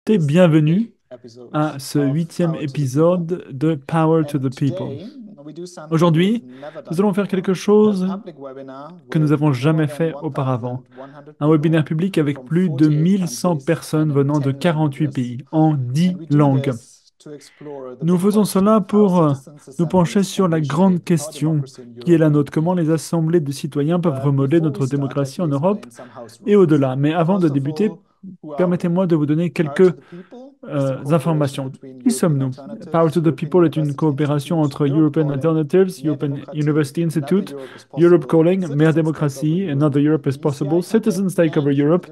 Et bienvenue à ce huitième épisode de Power to the People. Aujourd'hui, nous allons faire quelque chose que nous n'avons jamais fait auparavant. Un webinaire public avec plus de 1100 personnes venant de 48 pays, en 10 langues. Nous faisons cela pour nous pencher sur la grande question qui est la nôtre. Comment les assemblées de citoyens peuvent remodeler notre démocratie en Europe et au-delà. Mais avant de débuter, permettez-moi de vous donner quelques informations. Qui sommes-nous? Power to the People est une coopération entre European Alternatives, European University Institute, Europe Calling, Meilleure démocratie, Another Europe is Possible, Citizens Take Over Europe,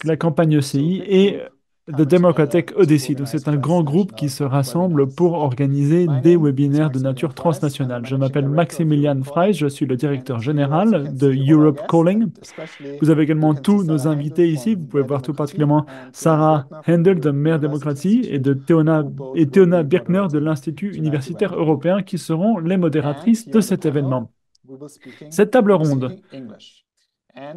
la campagne ECI et The Democratic Odyssey. Donc, c'est un grand groupe qui se rassemble pour organiser des webinaires de nature transnationale. Je m'appelle Maximilian Frey, je suis le directeur général de Europe Calling. Vous avez également tous nos invités ici. Vous pouvez voir tout particulièrement Sarah Handel de Mère Démocratie et Théona Birkner de l'Institut universitaire européen qui seront les modératrices de cet événement. Cette table ronde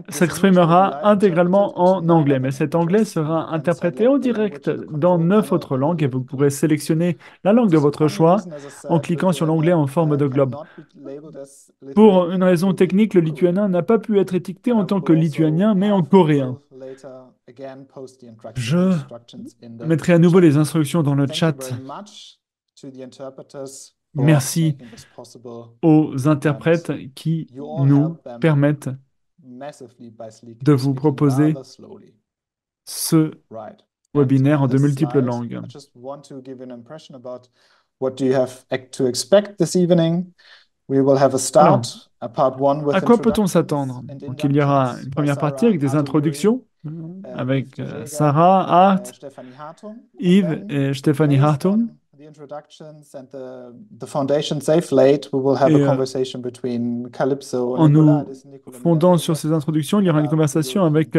s'exprimera intégralement en anglais, mais cet anglais sera interprété en direct dans 9 autres langues et vous pourrez sélectionner la langue de votre choix en cliquant sur l'onglet en forme de globe. Pour une raison technique, le lituanien n'a pas pu être étiqueté en tant que lituanien, mais en coréen. Je mettrai à nouveau les instructions dans le chat. Merci aux interprètes qui nous permettent de vous proposer ce webinaire en de multiples langues. Alors, à quoi peut-on s'attendre? Donc, il y aura une première partie avec des introductions avec Sarah Hart, Yves et Stéphanie Hartung. Et, en nous fondant sur ces introductions, il y aura une conversation avec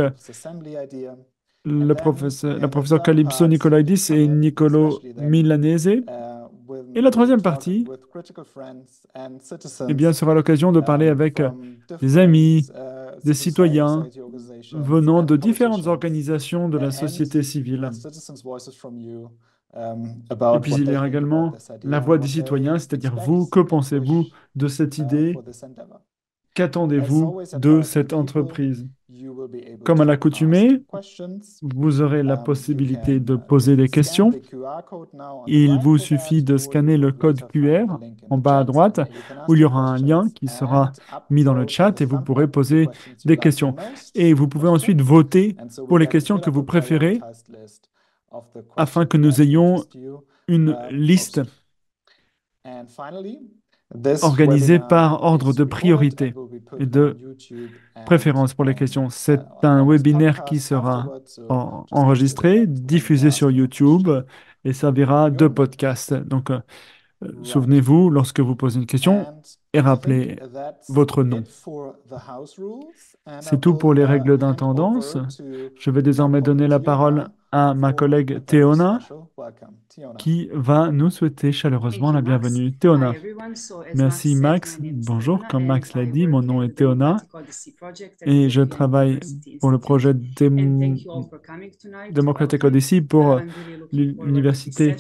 la professeure Calypso Nicolaidis et Nicolo Milanese. Et la troisième partie, eh bien, sera l'occasion de parler avec des amis, des citoyens venant de différentes organisations de la société civile. Et puis il y aura également la voix des citoyens, c'est-à-dire vous, que pensez-vous de cette idée? Qu'attendez-vous de cette entreprise? Comme à l'accoutumée, vous aurez la possibilité de poser des questions. Il vous suffit de scanner le code QR en bas à droite, où il y aura un lien qui sera mis dans le chat et vous pourrez poser des questions. Et vous pouvez ensuite voter pour les questions que vous préférez afin que nous ayons une liste organisée par ordre de priorité et de préférence pour les questions. C'est un webinaire qui sera enregistré, diffusé sur YouTube et servira de podcast. Donc, souvenez-vous, lorsque vous posez une question, et rappelez votre nom. C'est tout pour les règles d'intendance. Je vais désormais donner la parole à ma collègue Théona, qui va nous souhaiter chaleureusement la bienvenue. Théona. Merci Max. Bonjour, comme Max l'a dit, mon nom est Théona et je travaille pour le projet Democratic Odyssey pour l'université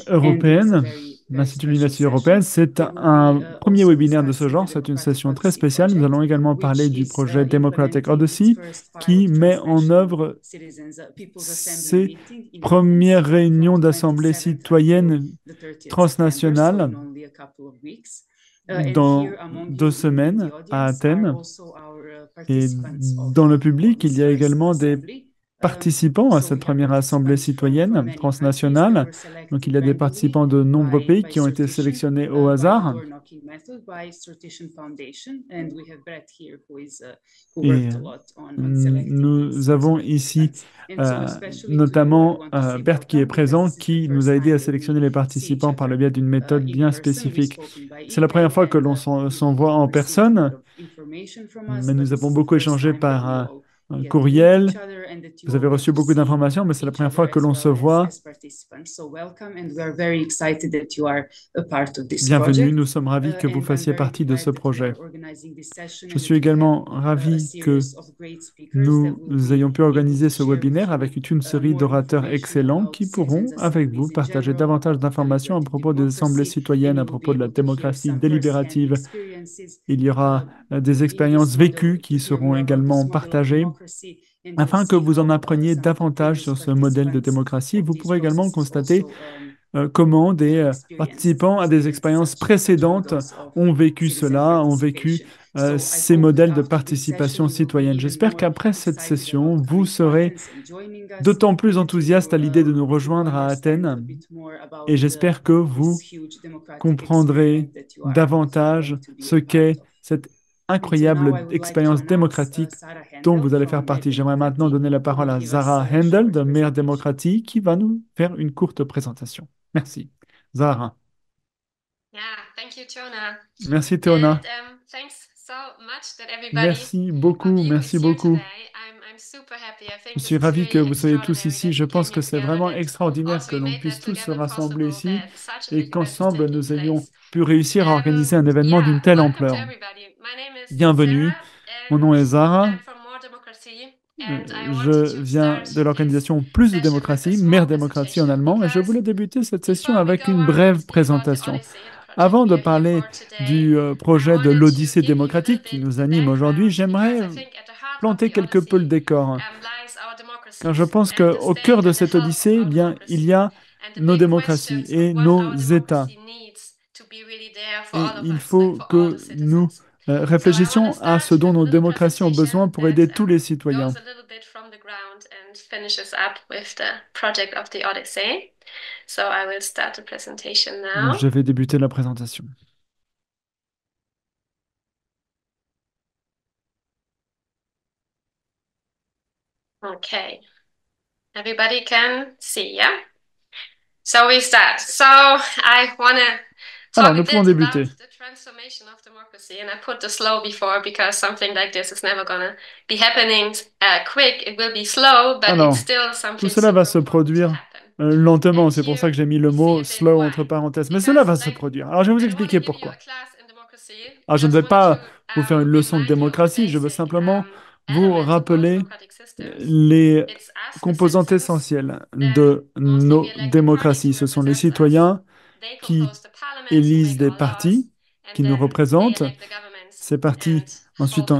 européenne, l'Institut de l'Université européenne. C'est un premier webinaire de ce genre, c'est une session très spéciale. Nous allons également parler du projet Democratic Odyssey qui met en œuvre ces premières réunions d'assemblées citoyennes transnationales dans 2 semaines à Athènes. Et dans le public, il y a également des participants à cette première assemblée citoyenne transnationale. Donc, il y a des participants de nombreux pays qui ont été sélectionnés au hasard. Et nous avons ici notamment Bert qui est présent, qui nous a aidé à sélectionner les participants par le biais d'une méthode bien spécifique. C'est la première fois que l'on s'envoie en personne, mais nous avons beaucoup échangé par un courriel. Vous avez reçu beaucoup d'informations, mais c'est la première fois que l'on se voit. Bienvenue, nous sommes ravis que vous fassiez partie de ce projet. Je suis également ravi que nous ayons pu organiser ce webinaire avec une série d'orateurs excellents qui pourront, avec vous, partager davantage d'informations à propos des assemblées citoyennes, à propos de la démocratie délibérative. Il y aura des expériences vécues qui seront également partagées afin que vous en appreniez davantage sur ce modèle de démocratie. Vous pourrez également constater comment des participants à des expériences précédentes ont vécu cela, ont vécu ces modèles de participation citoyenne. J'espère qu'après cette session, vous serez d'autant plus enthousiaste à l'idée de nous rejoindre à Athènes et j'espère que vous comprendrez davantage ce qu'est cette incroyable expérience démocratique dont vous allez faire partie. J'aimerais maintenant donner la parole à Zara Handel de Mer Démocratie qui va nous faire une courte présentation. Merci. Zara. Merci, Théona. Merci beaucoup, merci beaucoup. Je suis ravi que vous soyez tous ici. Je pense que c'est vraiment extraordinaire que l'on puisse tous se rassembler ici et qu'ensemble nous ayons pu réussir à organiser un événement d'une telle ampleur. Bienvenue, mon nom est Zara. Je viens de l'organisation Plus de démocratie, Mer Démocratie en allemand, et je voulais débuter cette session avec une brève présentation. Avant de parler du projet de l'Odyssée démocratique qui nous anime aujourd'hui, j'aimerais planter quelque peu le décor. Car je pense qu'au cœur de cette Odyssée, eh bien, il y a nos démocraties et nos États. Et il faut que nous réfléchissions à ce dont nos démocraties ont besoin pour aider tous les citoyens. Je vais débuter la présentation. Okay. Everybody can see, yeah? So we start. So I want to Alors, nous pouvons débuter. transformation of democracy, and I put the slow before because something like this is never gonna be happening quick. It will be slow, but Alors, it's still something. Tout cela va se produire lentement. C'est pour ça que j'ai mis le mot slow entre parenthèses. Mais cela va se produire. Alors, je vais vous expliquer pourquoi. Alors, je ne vais pas vous faire une leçon de démocratie. Je veux simplement vous rappeler les composantes essentielles de nos démocraties. Ce sont les citoyens qui élisent des partis qui nous représentent. Ces partis, ensuite,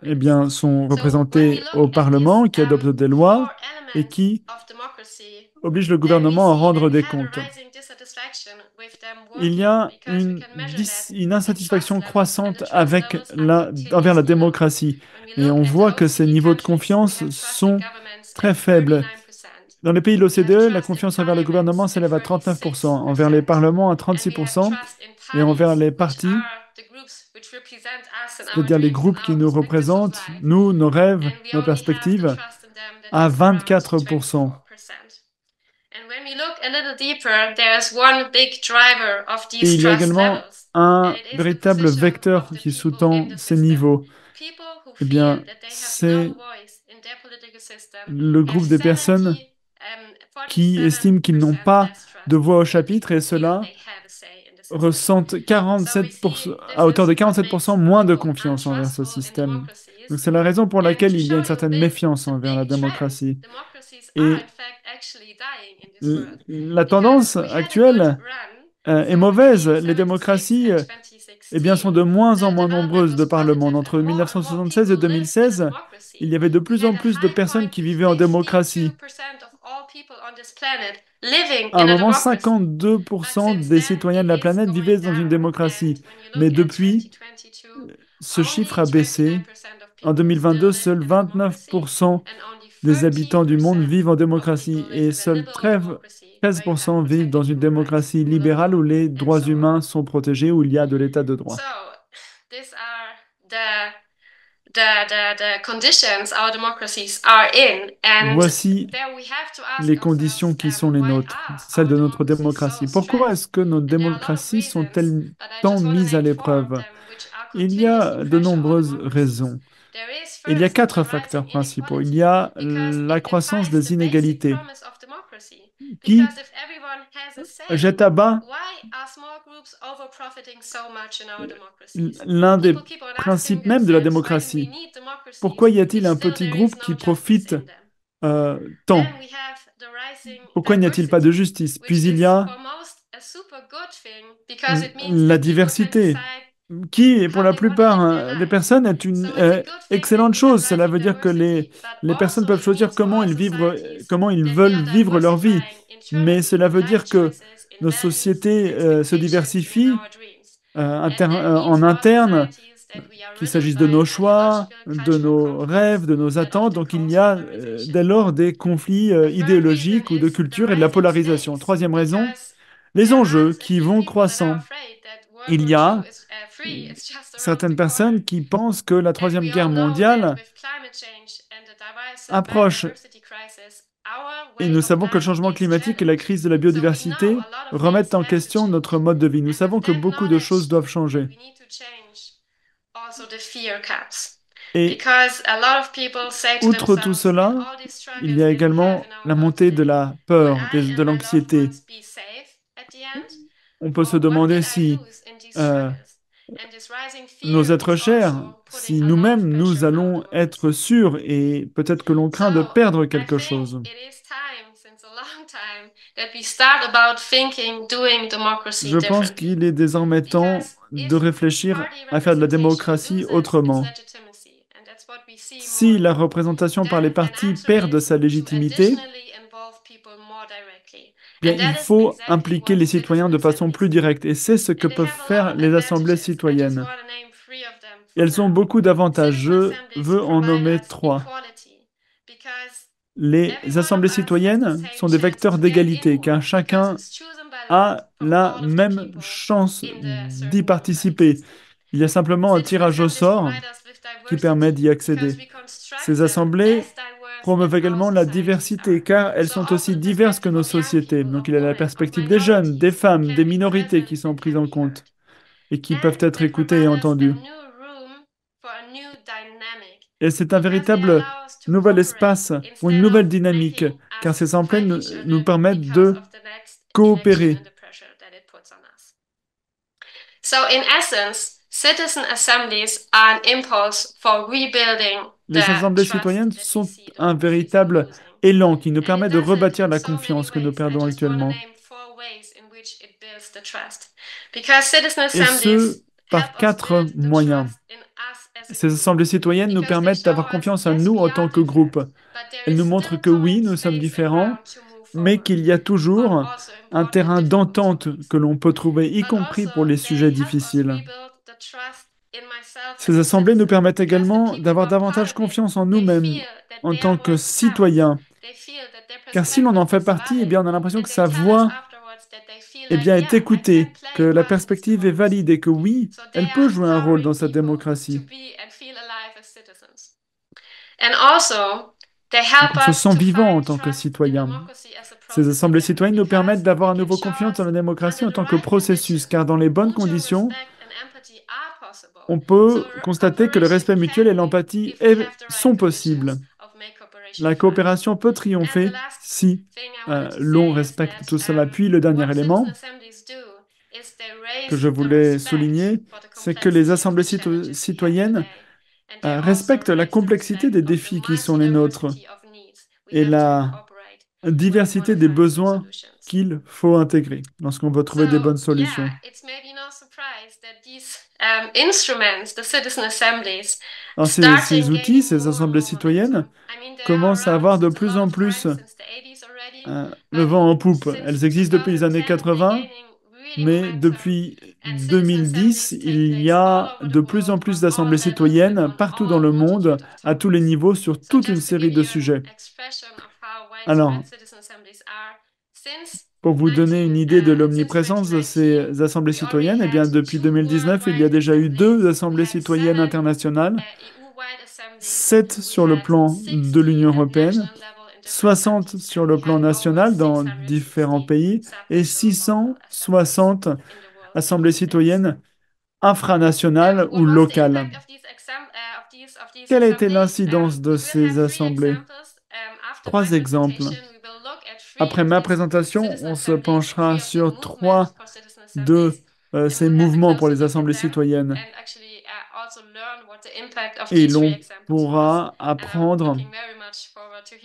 eh bien, sont représentés au Parlement, qui adopte des lois et qui oblige le gouvernement à rendre des comptes. Il y a une insatisfaction croissante envers la démocratie. Et on voit que ces niveaux de confiance sont très faibles. Dans les pays de l'OCDE, la confiance envers le gouvernement s'élève à 39%, envers les parlements à 36%, et envers les partis, c'est-à-dire les groupes qui nous représentent, nous, nos rêves, nos perspectives, à 24%. Et il y a également un véritable vecteur qui sous-tend ces niveaux. Eh bien, c'est le groupe des personnes qui estiment qu'ils n'ont pas de voix au chapitre et cela ressentent 47%, à hauteur de 47% moins de confiance envers ce système. Donc c'est la raison pour laquelle il y a une certaine méfiance envers la démocratie. Et la tendance actuelle est mauvaise. Les démocraties eh bien, sont de moins en moins nombreuses de par le monde. Entre 1976 et 2016, il y avait de plus en plus de personnes qui vivaient en démocratie. À un moment, 52% des citoyens de la planète vivaient dans une démocratie. Mais depuis, ce chiffre a baissé. En 2022, seuls 29% des habitants du monde vivent en démocratie et seuls 13% vivent dans une démocratie libérale où les droits humains sont protégés, où il y a de l'état de droit. Voici les conditions qui sont les nôtres, celles de notre démocratie. Pourquoi est-ce que nos démocraties sont-elles tant mises à l'épreuve? Il y a de nombreuses raisons. Il y a quatre facteurs principaux. Il y a la croissance des inégalités qui jette à bas l'un des principes même de la démocratie. Pourquoi y a-t-il un petit groupe qui profite tant? Pourquoi n'y a-t-il pas de justice? Puis il y a la diversité, qui, pour la plupart des personnes, est une excellente chose. Cela veut dire que les personnes peuvent choisir comment ils veulent vivre leur vie. Mais cela veut dire que nos sociétés se diversifient en interne, qu'il s'agisse de nos choix, de nos rêves, de nos attentes. Donc il y a dès lors des conflits idéologiques ou de culture et de la polarisation. Troisième raison, les enjeux qui vont croissant. Il y a certaines personnes qui pensent que la Troisième Guerre mondiale approche. Et nous savons que le changement climatique et la crise de la biodiversité remettent en question notre mode de vie. Nous savons que beaucoup de choses doivent changer. Et outre tout cela, il y a également la montée de la peur, de l'anxiété. On peut se demander si nos êtres chers, si nous-mêmes nous allons être sûrs et peut-être que l'on craint de perdre quelque chose. Je pense qu'il est désormais temps de réfléchir à faire de la démocratie autrement. Si la représentation par les partis perd sa légitimité, bien, il faut impliquer les citoyens de façon plus directe. Et c'est ce que peuvent faire les assemblées citoyennes. Et elles ont beaucoup d'avantages. Je veux en nommer 3. Les assemblées citoyennes sont des vecteurs d'égalité, car chacun a la même chance d'y participer. Il y a simplement un tirage au sort qui permet d'y accéder. Ces assemblées promeuvent également la diversité, car elles sont aussi diverses que nos sociétés. Donc il y a la perspective des jeunes, des femmes, des minorités qui sont prises en compte et qui peuvent être écoutées et entendues. Et c'est un véritable nouvel espace pour une nouvelle dynamique, car ces assemblées nous permettent de coopérer. Les assemblées citoyennes sont un véritable élan qui nous permet de rebâtir la confiance que nous perdons actuellement. Et ce, par 4 moyens. Ces assemblées citoyennes nous permettent d'avoir confiance en nous en tant que groupe. Elles nous montrent que oui, nous sommes différents, mais qu'il y a toujours un terrain d'entente que l'on peut trouver, y compris pour les sujets difficiles. Ces assemblées nous permettent également d'avoir davantage confiance en nous-mêmes en tant que citoyens. Car si l'on en fait partie, eh bien, on a l'impression que sa voix est écoutée, que la perspective est valide et que oui, elle peut jouer un rôle dans cette démocratie. On se sent vivant en tant que citoyen. Ces assemblées citoyennes nous permettent d'avoir à nouveau confiance dans la démocratie en tant que processus, car dans les bonnes conditions, on peut constater que le respect mutuel et l'empathie sont possibles. La coopération peut triompher si l'on respecte tout cela. Puis le dernier élément que je voulais souligner, c'est que les assemblées citoyennes respectent la complexité des défis qui sont les nôtres et la diversité des besoins qu'il faut intégrer lorsqu'on veut trouver des bonnes solutions. Alors, ces outils, ces assemblées citoyennes, commencent à avoir de plus en plus le vent en poupe. Elles existent depuis les années 80, mais depuis 2010, il y a de plus en plus d'assemblées citoyennes partout dans le monde, à tous les niveaux, sur toute une série de sujets. Alors, pour vous donner une idée de l'omniprésence de ces assemblées citoyennes, eh bien, depuis 2019, il y a déjà eu 2 assemblées citoyennes internationales, 7 sur le plan de l'Union européenne, 60 sur le plan national dans différents pays et 660 assemblées citoyennes infranationales ou locales. Quelle a été l'incidence de ces assemblées? 3 exemples. Après ma présentation, on se penchera sur 3 de ces mouvements pour les assemblées citoyennes. Et l'on pourra apprendre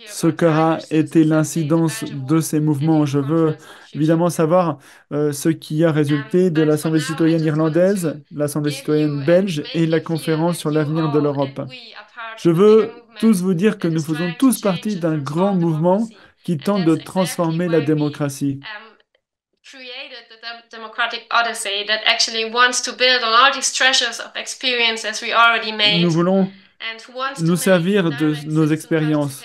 ce qu'aura été l'incidence de ces mouvements. Je veux évidemment savoir ce qui a résulté de l'Assemblée citoyenne irlandaise, l'Assemblée citoyenne belge et la conférence sur l'avenir de l'Europe. Je veux tous vous dire que nous faisons tous partie d'un grand mouvement qui tente de transformer la démocratie. Nous voulons nous servir de nos expériences.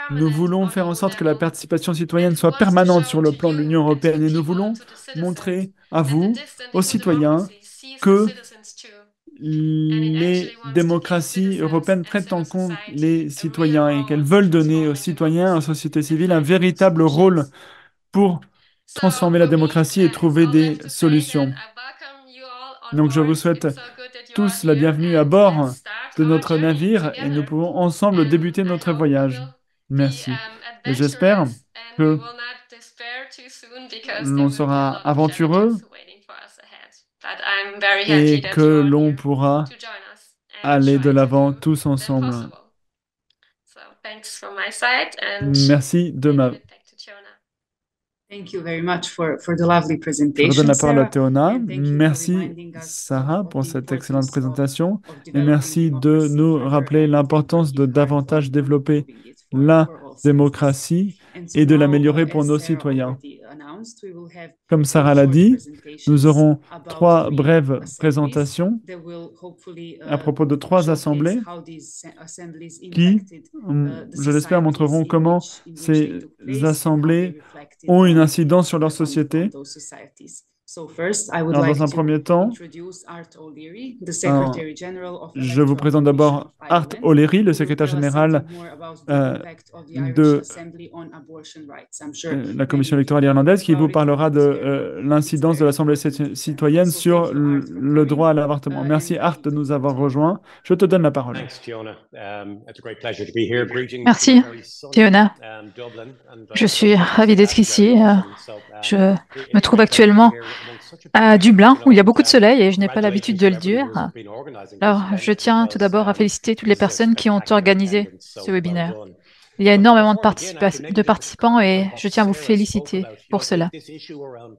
Nous voulons faire en sorte que la participation citoyenne soit permanente sur le plan de l'Union européenne et nous voulons montrer à vous, aux citoyens, que les démocraties européennes prennent en compte les citoyens et qu'elles veulent donner aux citoyens, à la société civile, un véritable rôle pour transformer la démocratie et trouver des solutions. Donc je vous souhaite tous la bienvenue à bord de notre navire et nous pouvons ensemble débuter notre voyage. Merci. Et j'espère que l'on sera aventureux et que l'on pourra aller de l'avant tous ensemble. Merci de ma... Je redonne la parole à Théona. Merci, Sarah, pour cette excellente présentation. Et merci de nous rappeler l'importance de davantage développer la démocratie et de l'améliorer pour nos citoyens. Comme Sarah l'a dit, nous aurons 3 brèves présentations à propos de 3 assemblées qui, je l'espère, montreront comment ces assemblées ont une incidence sur leur société. Alors, dans un premier temps, je vous présente d'abord Art O'Leary, le secrétaire général de la Commission électorale irlandaise, qui vous parlera de l'incidence de l'Assemblée citoyenne sur le droit à l'avortement. Merci Art de nous avoir rejoints. Je te donne la parole. Merci, Fiona. Je suis ravie d'être ici. Je me trouve actuellement à Dublin, où il y a beaucoup de soleil et je n'ai pas l'habitude de le dire. Alors, je tiens tout d'abord à féliciter toutes les personnes qui ont organisé ce webinaire. Il y a énormément de participants et je tiens à vous féliciter pour cela.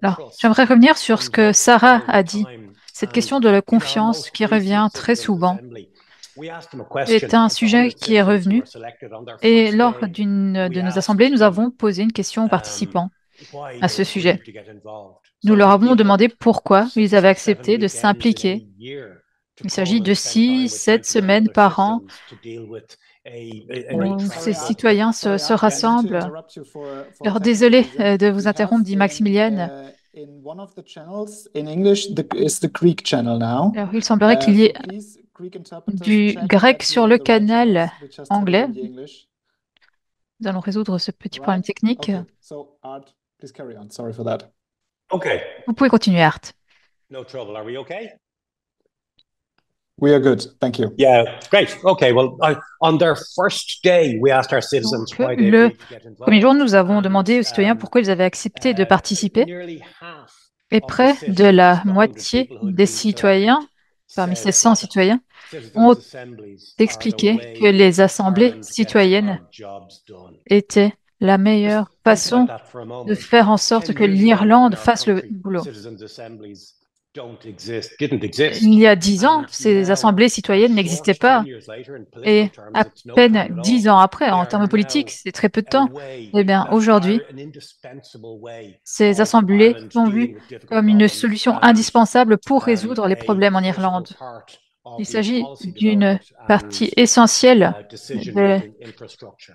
Alors, j'aimerais revenir sur ce que Sarah a dit, cette question de la confiance qui revient très souvent. C'est un sujet qui est revenu et lors d'une de nos assemblées, nous avons posé une question aux participants à ce sujet. Nous leur avons demandé pourquoi ils avaient accepté de s'impliquer. Il s'agit de 6-7 semaines par an où ces citoyens se rassemblent. Alors, désolé de vous interrompre, dit Maximiliane. Alors, il semblerait qu'il y ait du grec sur le canal anglais. Nous allons résoudre ce petit problème technique. Vous pouvez continuer, Art. No trouble. Are we okay? We are good, thank you. Yeah, great. Okay, well, on their first day, we asked our citizens why they agreed to get involved. Le premier jour, nous avons demandé aux citoyens pourquoi ils avaient accepté de participer. Et près de la moitié des citoyens, parmi ces 100 citoyens, ont expliqué que les assemblées citoyennes étaient la meilleure façon de faire en sorte que l'Irlande fasse le boulot. Il y a 10 ans, ces assemblées citoyennes n'existaient pas. Et à peine 10 ans après, en termes politiques, c'est très peu de temps. Eh bien, aujourd'hui, ces assemblées sont vues comme une solution indispensable pour résoudre les problèmes en Irlande. Il s'agit d'une partie essentielle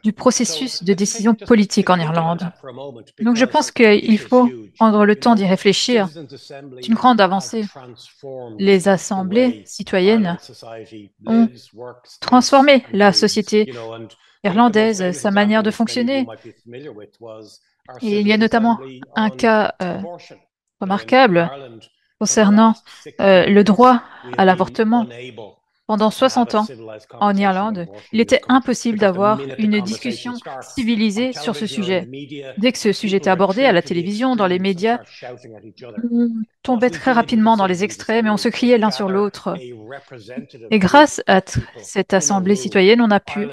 du processus de décision politique en Irlande. Donc je pense qu'il faut prendre le temps d'y réfléchir. C'est une grande avancée. Les assemblées citoyennes ont transformé la société irlandaise, sa manière de fonctionner. Et il y a notamment un cas remarquable concernant le droit à l'avortement. Pendant 60 ans, en Irlande, il était impossible d'avoir une discussion civilisée sur ce sujet. Dès que ce sujet était abordé à la télévision, dans les médias, on tombait très rapidement dans les extrêmes et on se criait l'un sur l'autre. Et grâce à cette assemblée citoyenne, on a pu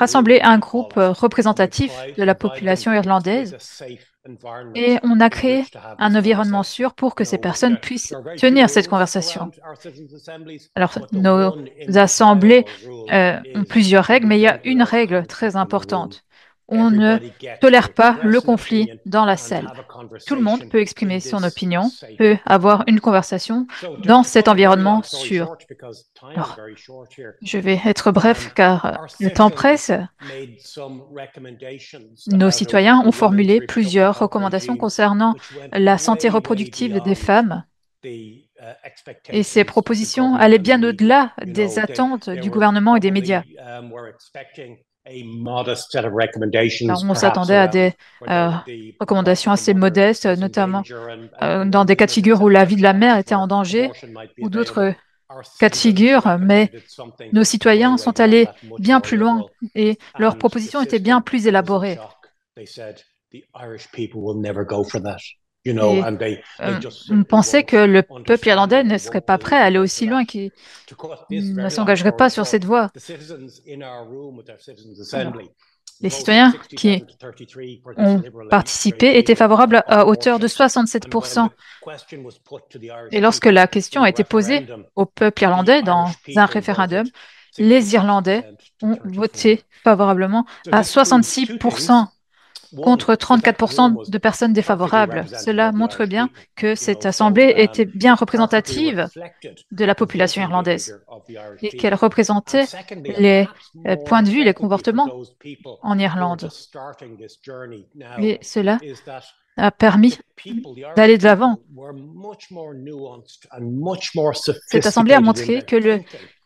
rassembler un groupe représentatif de la population irlandaise et on a créé un environnement sûr pour que ces personnes puissent tenir cette conversation. Alors, nos assemblées ont plusieurs règles, mais il y a une règle très importante. On ne tolère pas le conflit dans la salle. Tout le monde peut exprimer son opinion, peut avoir une conversation dans cet environnement sûr. Alors, je vais être bref car le temps presse. Nos citoyens ont formulé plusieurs recommandations concernant la santé reproductive des femmes. Et ces propositions allaient bien au-delà des attentes du gouvernement et des médias. Alors, on s'attendait à des recommandations assez modestes, notamment dans des cas de figure où la vie de la mère était en danger ou d'autres cas de figure, mais nos citoyens sont allés bien plus loin et leurs propositions étaient bien plus élaborées. Et on pensait que le peuple irlandais ne serait pas prêt à aller aussi loin, qu'il ne s'engagerait pas sur cette voie. Alors, les citoyens qui ont participé étaient favorables à hauteur de 67%. Et lorsque la question a été posée au peuple irlandais dans un référendum, les Irlandais ont voté favorablement à 66%. Contre 34% de personnes défavorables. Cela montre bien que cette assemblée était bien représentative de la population irlandaise et qu'elle représentait les points de vue, les comportements en Irlande. Et cela a permis d'aller de l'avant. Cette assemblée a montré que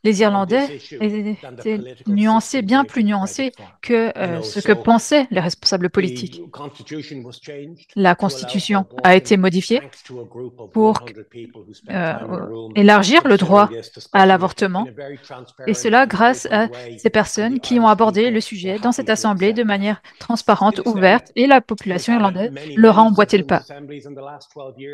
les Irlandais étaient nuancés, bien plus nuancés que ce que pensaient les responsables politiques. La Constitution a été modifiée pour élargir le droit à l'avortement, et cela grâce à ces personnes qui ont abordé le sujet dans cette assemblée de manière transparente, ouverte, et la population irlandaise leur a emboîté le pas.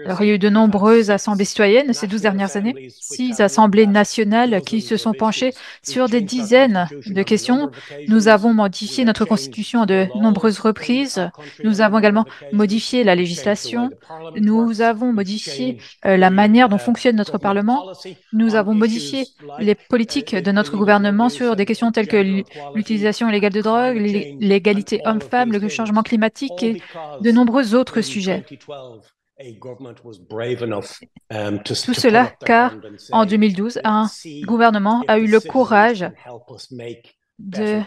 Alors, il y a eu de nombreuses assemblées citoyennes ces 12 dernières années, 6 assemblées nationales qui se sont penchées sur des dizaines de questions. Nous avons modifié notre Constitution à de nombreuses reprises. Nous avons également modifié la législation. Nous avons modifié la manière dont fonctionne notre Parlement. Nous avons modifié les politiques de notre gouvernement sur des questions telles que l'utilisation illégale de drogue, l'égalité homme-femme, le changement climatique et de nombreux autres sujets. Tout cela car, en 2012, un gouvernement a eu le courage de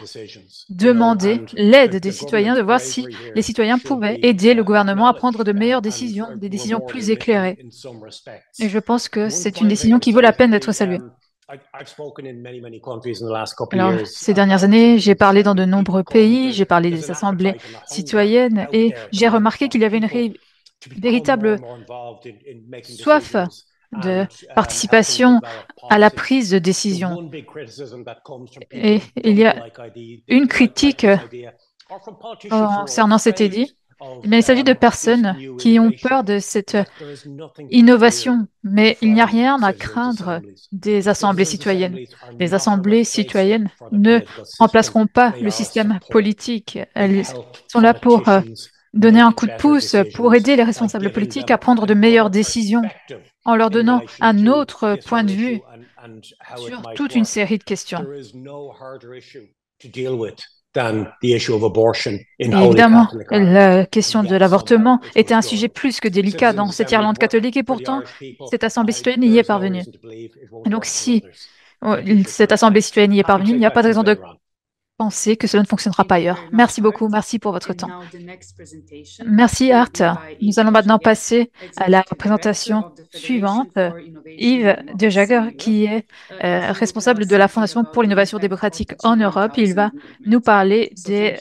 demander l'aide des citoyens, de voir si les citoyens pouvaient aider le gouvernement à prendre de meilleures décisions, des décisions plus éclairées. Et je pense que c'est une décision qui vaut la peine d'être saluée. Alors, ces dernières années, j'ai parlé dans de nombreux pays, j'ai parlé des assemblées citoyennes et j'ai remarqué qu'il y avait une véritable soif de participation à la prise de décision. Et il y a une critique concernant cette idée, mais il s'agit de personnes qui ont peur de cette innovation, mais il n'y a rien à craindre des assemblées citoyennes. Les assemblées citoyennes ne remplaceront pas le système politique. Elles sont là pour donner un coup de pouce, pour aider les responsables politiques à prendre de meilleures décisions en leur donnant un autre point de vue sur toute une série de questions. Et évidemment, la question de l'avortement était un sujet plus que délicat dans cette Irlande catholique et pourtant, cette Assemblée citoyenne y est parvenue. Et donc, si cette Assemblée citoyenne y est parvenue, il n'y a pas de raison de penser que cela ne fonctionnera pas ailleurs. Merci beaucoup, merci pour votre temps. Merci Art. Nous allons maintenant passer à la présentation suivante. Yves De Jager, qui est responsable de la Fondation pour l'innovation démocratique en Europe. Il va nous parler des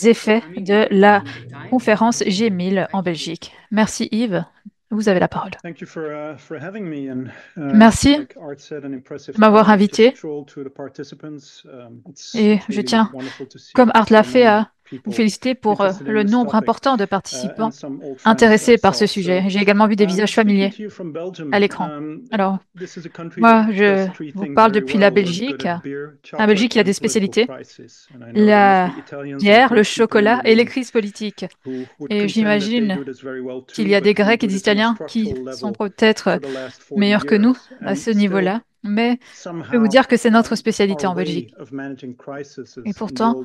effets de la conférence G1000 en Belgique. Merci Yves. Vous avez la parole. Merci de m'avoir invité. Et je tiens, comme Art l'a fait, à vous féliciter pour le nombre important de participants intéressés par ce sujet. J'ai également vu des visages familiers à l'écran. Alors, moi, je vous parle depuis la Belgique. La Belgique, il y a des spécialités. La bière, le chocolat et les crises politiques. Et j'imagine qu'il y a des Grecs et des Italiens qui sont peut-être meilleurs que nous à ce niveau-là. Mais je peux vous dire que c'est notre spécialité en Belgique. Et pourtant,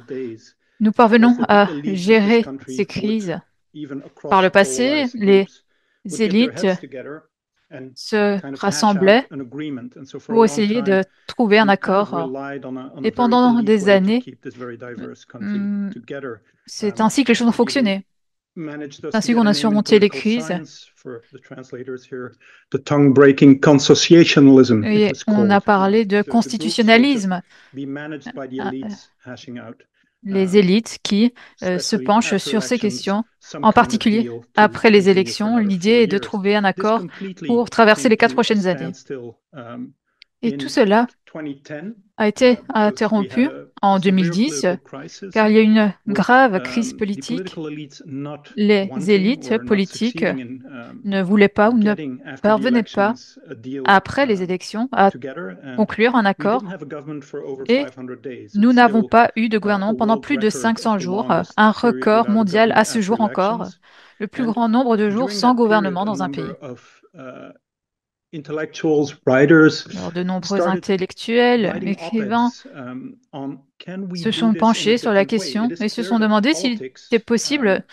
nous parvenons à gérer ces crises. Par le passé, les élites se rassemblaient pour essayer de trouver un accord. Et pendant des années, c'est ainsi que les choses ont fonctionné. C'est ainsi qu'on a surmonté les crises. Et on a parlé de constitutionnalisme. Les élites qui se penchent sur ces questions, en particulier après les élections. L'idée est de trouver un accord pour traverser les 4 prochaines années. Et tout cela a été interrompu en 2010, car il y a une grave crise politique. Les élites politiques ne voulaient pas ou ne parvenaient pas, après les élections, à conclure un accord. Et nous n'avons pas eu de gouvernement pendant plus de 500 jours, un record mondial à ce jour encore, le plus grand nombre de jours sans gouvernement dans un pays. Alors, de nombreux intellectuels, écrivains se sont penchés sur la question et se sont demandé s'il était possible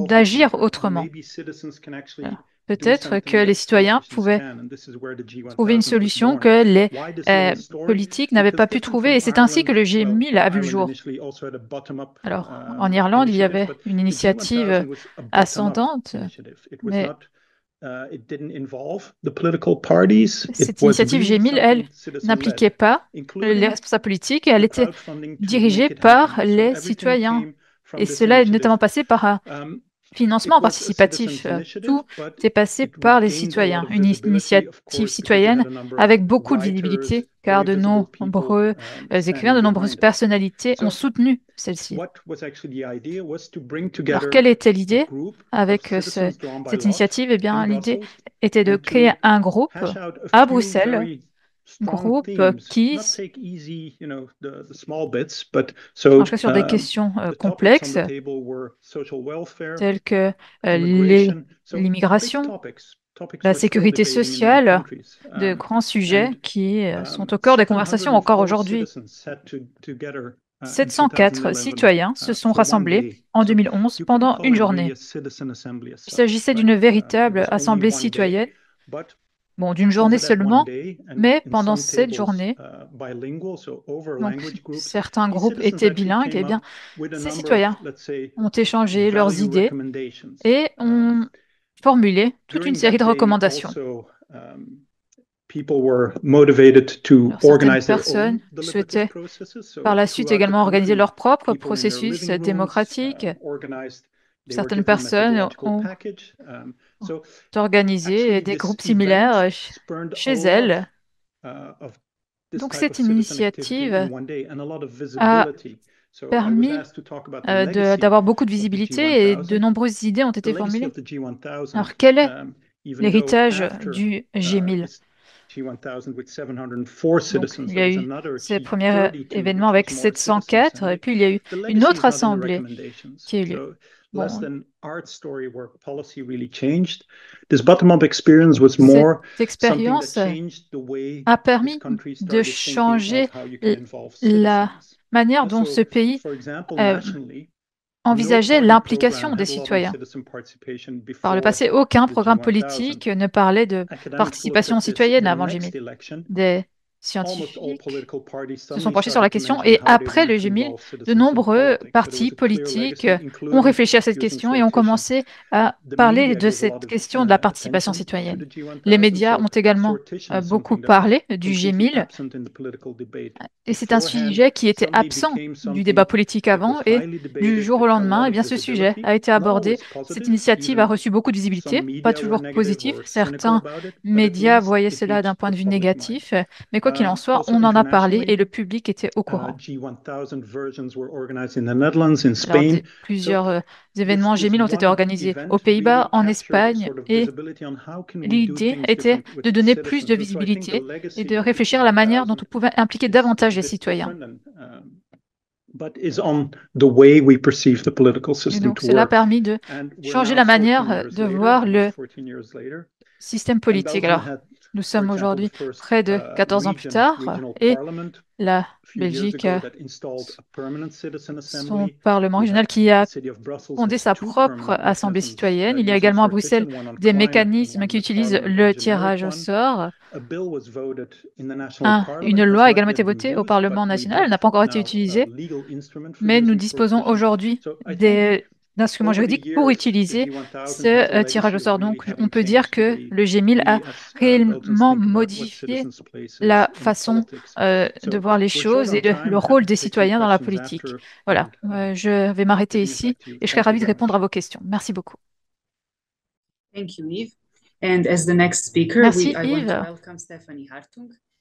d'agir autrement. Peut-être que les citoyens pouvaient trouver une solution que les politiques n'avaient pas pu trouver, et c'est ainsi que le G1000 a vu le jour. Alors, en Irlande, il y avait une initiative ascendante, mais cette initiative G1000, elle, n'impliquait pas les responsables politiques et elle était dirigée par les citoyens. Et cela est notamment passé par un financement participatif. Tout est passé par les citoyens. Une initiative citoyenne avec beaucoup de visibilité, car de nombreux écrivains, de nombreuses personnalités ont soutenu celle-ci. Alors, quelle était l'idée avec cette initiative? Eh bien, l'idée était de créer un groupe à Bruxelles, groupe qui, en tout cas sur des questions complexes, telles que l'immigration, la sécurité sociale, de grands sujets qui sont au cœur des conversations encore aujourd'hui. 704 citoyens se sont rassemblés en 2011 pendant une journée. Il s'agissait d'une véritable assemblée citoyenne. Bon, d'une journée seulement, mais pendant cette journée, donc, certains groupes étaient bilingues, et bien, ces citoyens ont échangé leurs idées et ont formulé toute une série de recommandations. Alors, certaines personnes souhaitaient par la suite également organiser leur propre processus démocratique. Certaines personnes ont organisé des groupes similaires chez elles. Donc, cette initiative a permis d'avoir beaucoup de visibilité et de nombreuses idées ont été formulées. Alors, quel est l'héritage du G1000? Donc, il y a eu ces premiers événements avec 704, et puis il y a eu une autre assemblée qui a eu lieu. Bon. Cette expérience a permis de changer la manière dont ce pays envisageait l'implication des citoyens. Par le passé, aucun programme politique ne parlait de participation citoyenne avant le G1000. Des scientifiques se sont penchés sur la question et après le G1000, de nombreux partis politiques ont réfléchi à cette question et ont commencé à parler de cette question de la participation citoyenne. Les médias ont également beaucoup parlé du G1000 et c'est un sujet qui était absent du débat politique avant et du jour au lendemain, eh bien, ce sujet a été abordé. Cette initiative a reçu beaucoup de visibilité, pas toujours positive. Certains médias voyaient cela d'un point de vue négatif, mais quoi qu'il en soit, on en a parlé et le public était au courant. Plusieurs événements G1000 ont été organisés aux Pays-Bas, en Espagne, et l'idée était de donner plus de visibilité et de réfléchir à la manière dont on pouvait impliquer davantage les citoyens. Et donc, cela a permis de changer la manière de voir le système politique. Alors, nous sommes aujourd'hui près de 14 ans plus tard et la Belgique, son Parlement régional qui a fondé sa propre Assemblée citoyenne. Il y a également à Bruxelles des mécanismes qui utilisent le tirage au sort. Une loi a également été votée au Parlement national. Elle n'a pas encore été utilisée, mais nous disposons aujourd'hui d'instruments juridiques pour utiliser ce tirage au sort. Donc, on peut dire que le G1000 a réellement modifié la façon de voir les choses et le rôle des citoyens dans la politique. Voilà, je vais m'arrêter ici et je serai ravie de répondre à vos questions. Merci beaucoup. Merci Yves.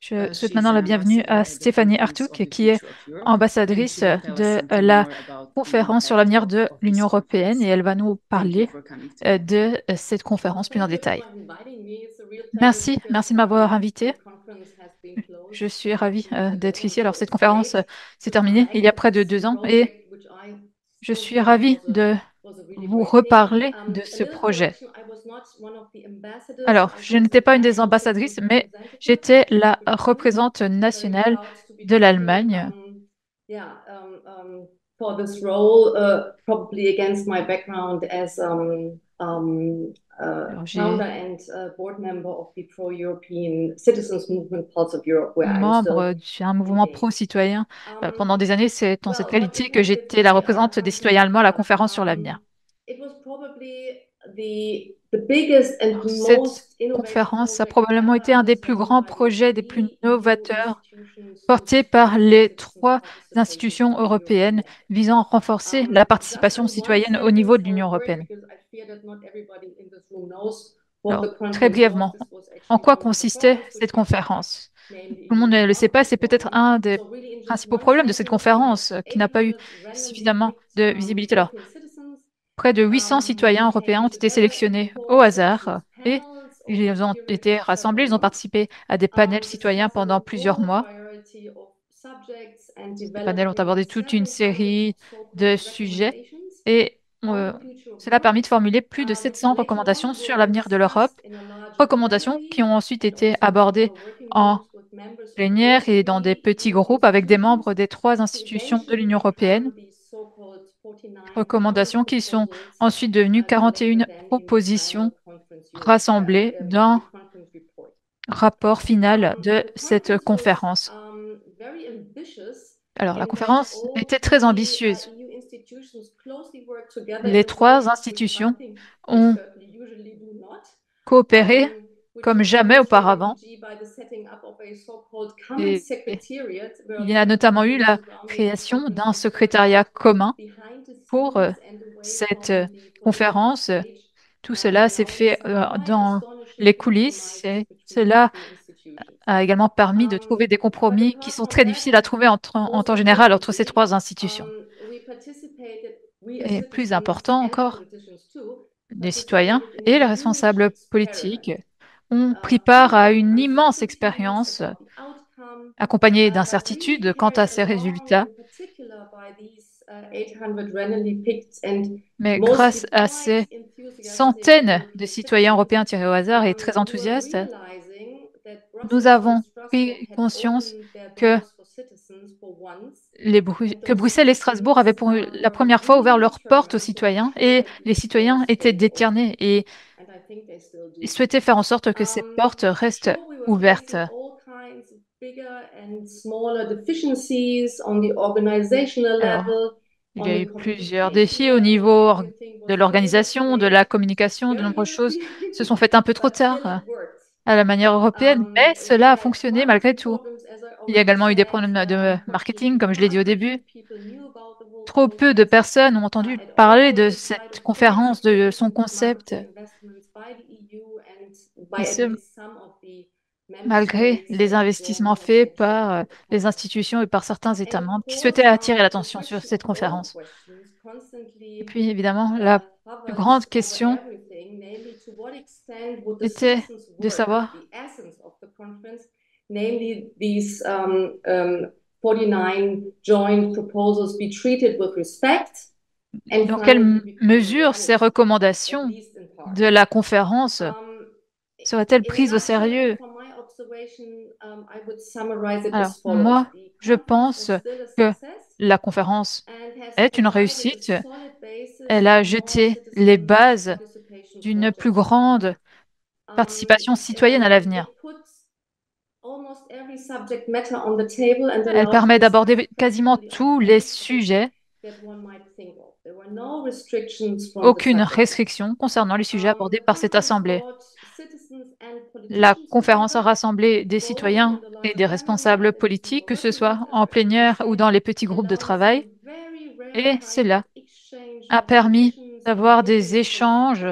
Je souhaite maintenant la bienvenue à Stéphanie Hartog, qui est ambassadrice de la conférence sur l'avenir de l'Union européenne et elle va nous parler de cette conférence plus en détail. Merci de m'avoir invitée. Je suis ravie d'être ici. Alors, cette conférence s'est terminée il y a près de 2 ans et je suis ravie de vous reparler de ce projet. Alors, je n'étais pas une des ambassadrices, mais j'étais la représentante nationale de l'Allemagne. J'ai membre d'un mouvement pro-citoyen pendant des années. C'est dans cette qualité que j'étais la représentante des citoyens allemands à la conférence sur l'avenir. Cette conférence a probablement été un des plus grands projets, des plus novateurs, portés par les 3 institutions européennes visant à renforcer la participation citoyenne au niveau de l'Union européenne. Alors, très brièvement, en quoi consistait cette conférence? Tout le monde ne le sait pas, c'est peut-être un des principaux problèmes de cette conférence qui n'a pas eu suffisamment de visibilité. Alors, près de 800 citoyens européens ont été sélectionnés au hasard et ils ont été rassemblés, ils ont participé à des panels citoyens pendant plusieurs mois. Les panels ont abordé toute une série de sujets et cela a permis de formuler plus de 700 recommandations sur l'avenir de l'Europe, recommandations qui ont ensuite été abordées en plénière et dans des petits groupes avec des membres des 3 institutions de l'Union européenne. Recommandations qui sont ensuite devenues 41 propositions rassemblées dans le rapport final de cette conférence. Alors, la conférence était très ambitieuse. Les 3 institutions ont coopéré comme jamais auparavant. Et il y a notamment eu la création d'un secrétariat commun pour cette conférence. Tout cela s'est fait dans les coulisses et cela a également permis de trouver des compromis qui sont très difficiles à trouver en temps général entre ces 3 institutions. Et plus important encore, les citoyens et les responsables politiques ont pris part à une immense expérience accompagnée d'incertitudes quant à ces résultats. Mais grâce à ces centaines de citoyens européens tirés au hasard et très enthousiastes, nous avons pris conscience que Bruxelles et Strasbourg avaient pour la première fois ouvert leurs portes aux citoyens et les citoyens étaient déterminés et ils souhaitaient faire en sorte que ces portes restent ouvertes. Alors, il y a eu plusieurs défis au niveau de l'organisation, de la communication, de nombreuses choses se sont faites un peu trop tard à la manière européenne, mais cela a fonctionné malgré tout. Il y a également eu des problèmes de marketing, comme je l'ai dit au début. Trop peu de personnes ont entendu parler de cette conférence, de son concept, et ce, malgré les investissements faits par les institutions et par certains États membres qui souhaitaient attirer l'attention sur cette conférence. Et puis, évidemment, la plus grande question était de savoir dans quelle mesure ces recommandations de la conférence seraient-elles prises au sérieux? Alors, moi, je pense que la conférence est une réussite. Elle a jeté les bases d'une plus grande participation citoyenne à l'avenir. Elle permet d'aborder quasiment tous les sujets. Aucune restriction concernant les sujets abordés par cette Assemblée. La conférence a rassemblé des citoyens et des responsables politiques, que ce soit en plénière ou dans les petits groupes de travail, et cela a permis d'avoir des échanges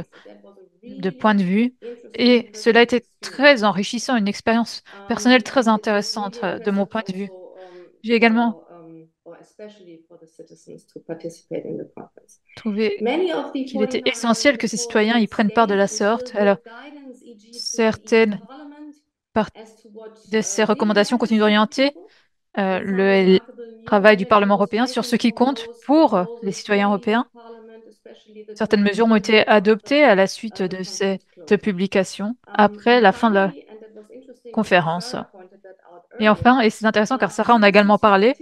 de points de vue, et cela a été très enrichissant, une expérience personnelle très intéressante de mon point de vue. J'ai également trouvé qu'il était essentiel que ces citoyens y prennent part de la sorte. Alors, certaines de ces recommandations continuent d'orienter le travail du Parlement européen sur ce qui compte pour les citoyens européens. Certaines mesures ont été adoptées à la suite de cette publication après la fin de la conférence. Et enfin, et c'est intéressant car Sarah en a également parlé,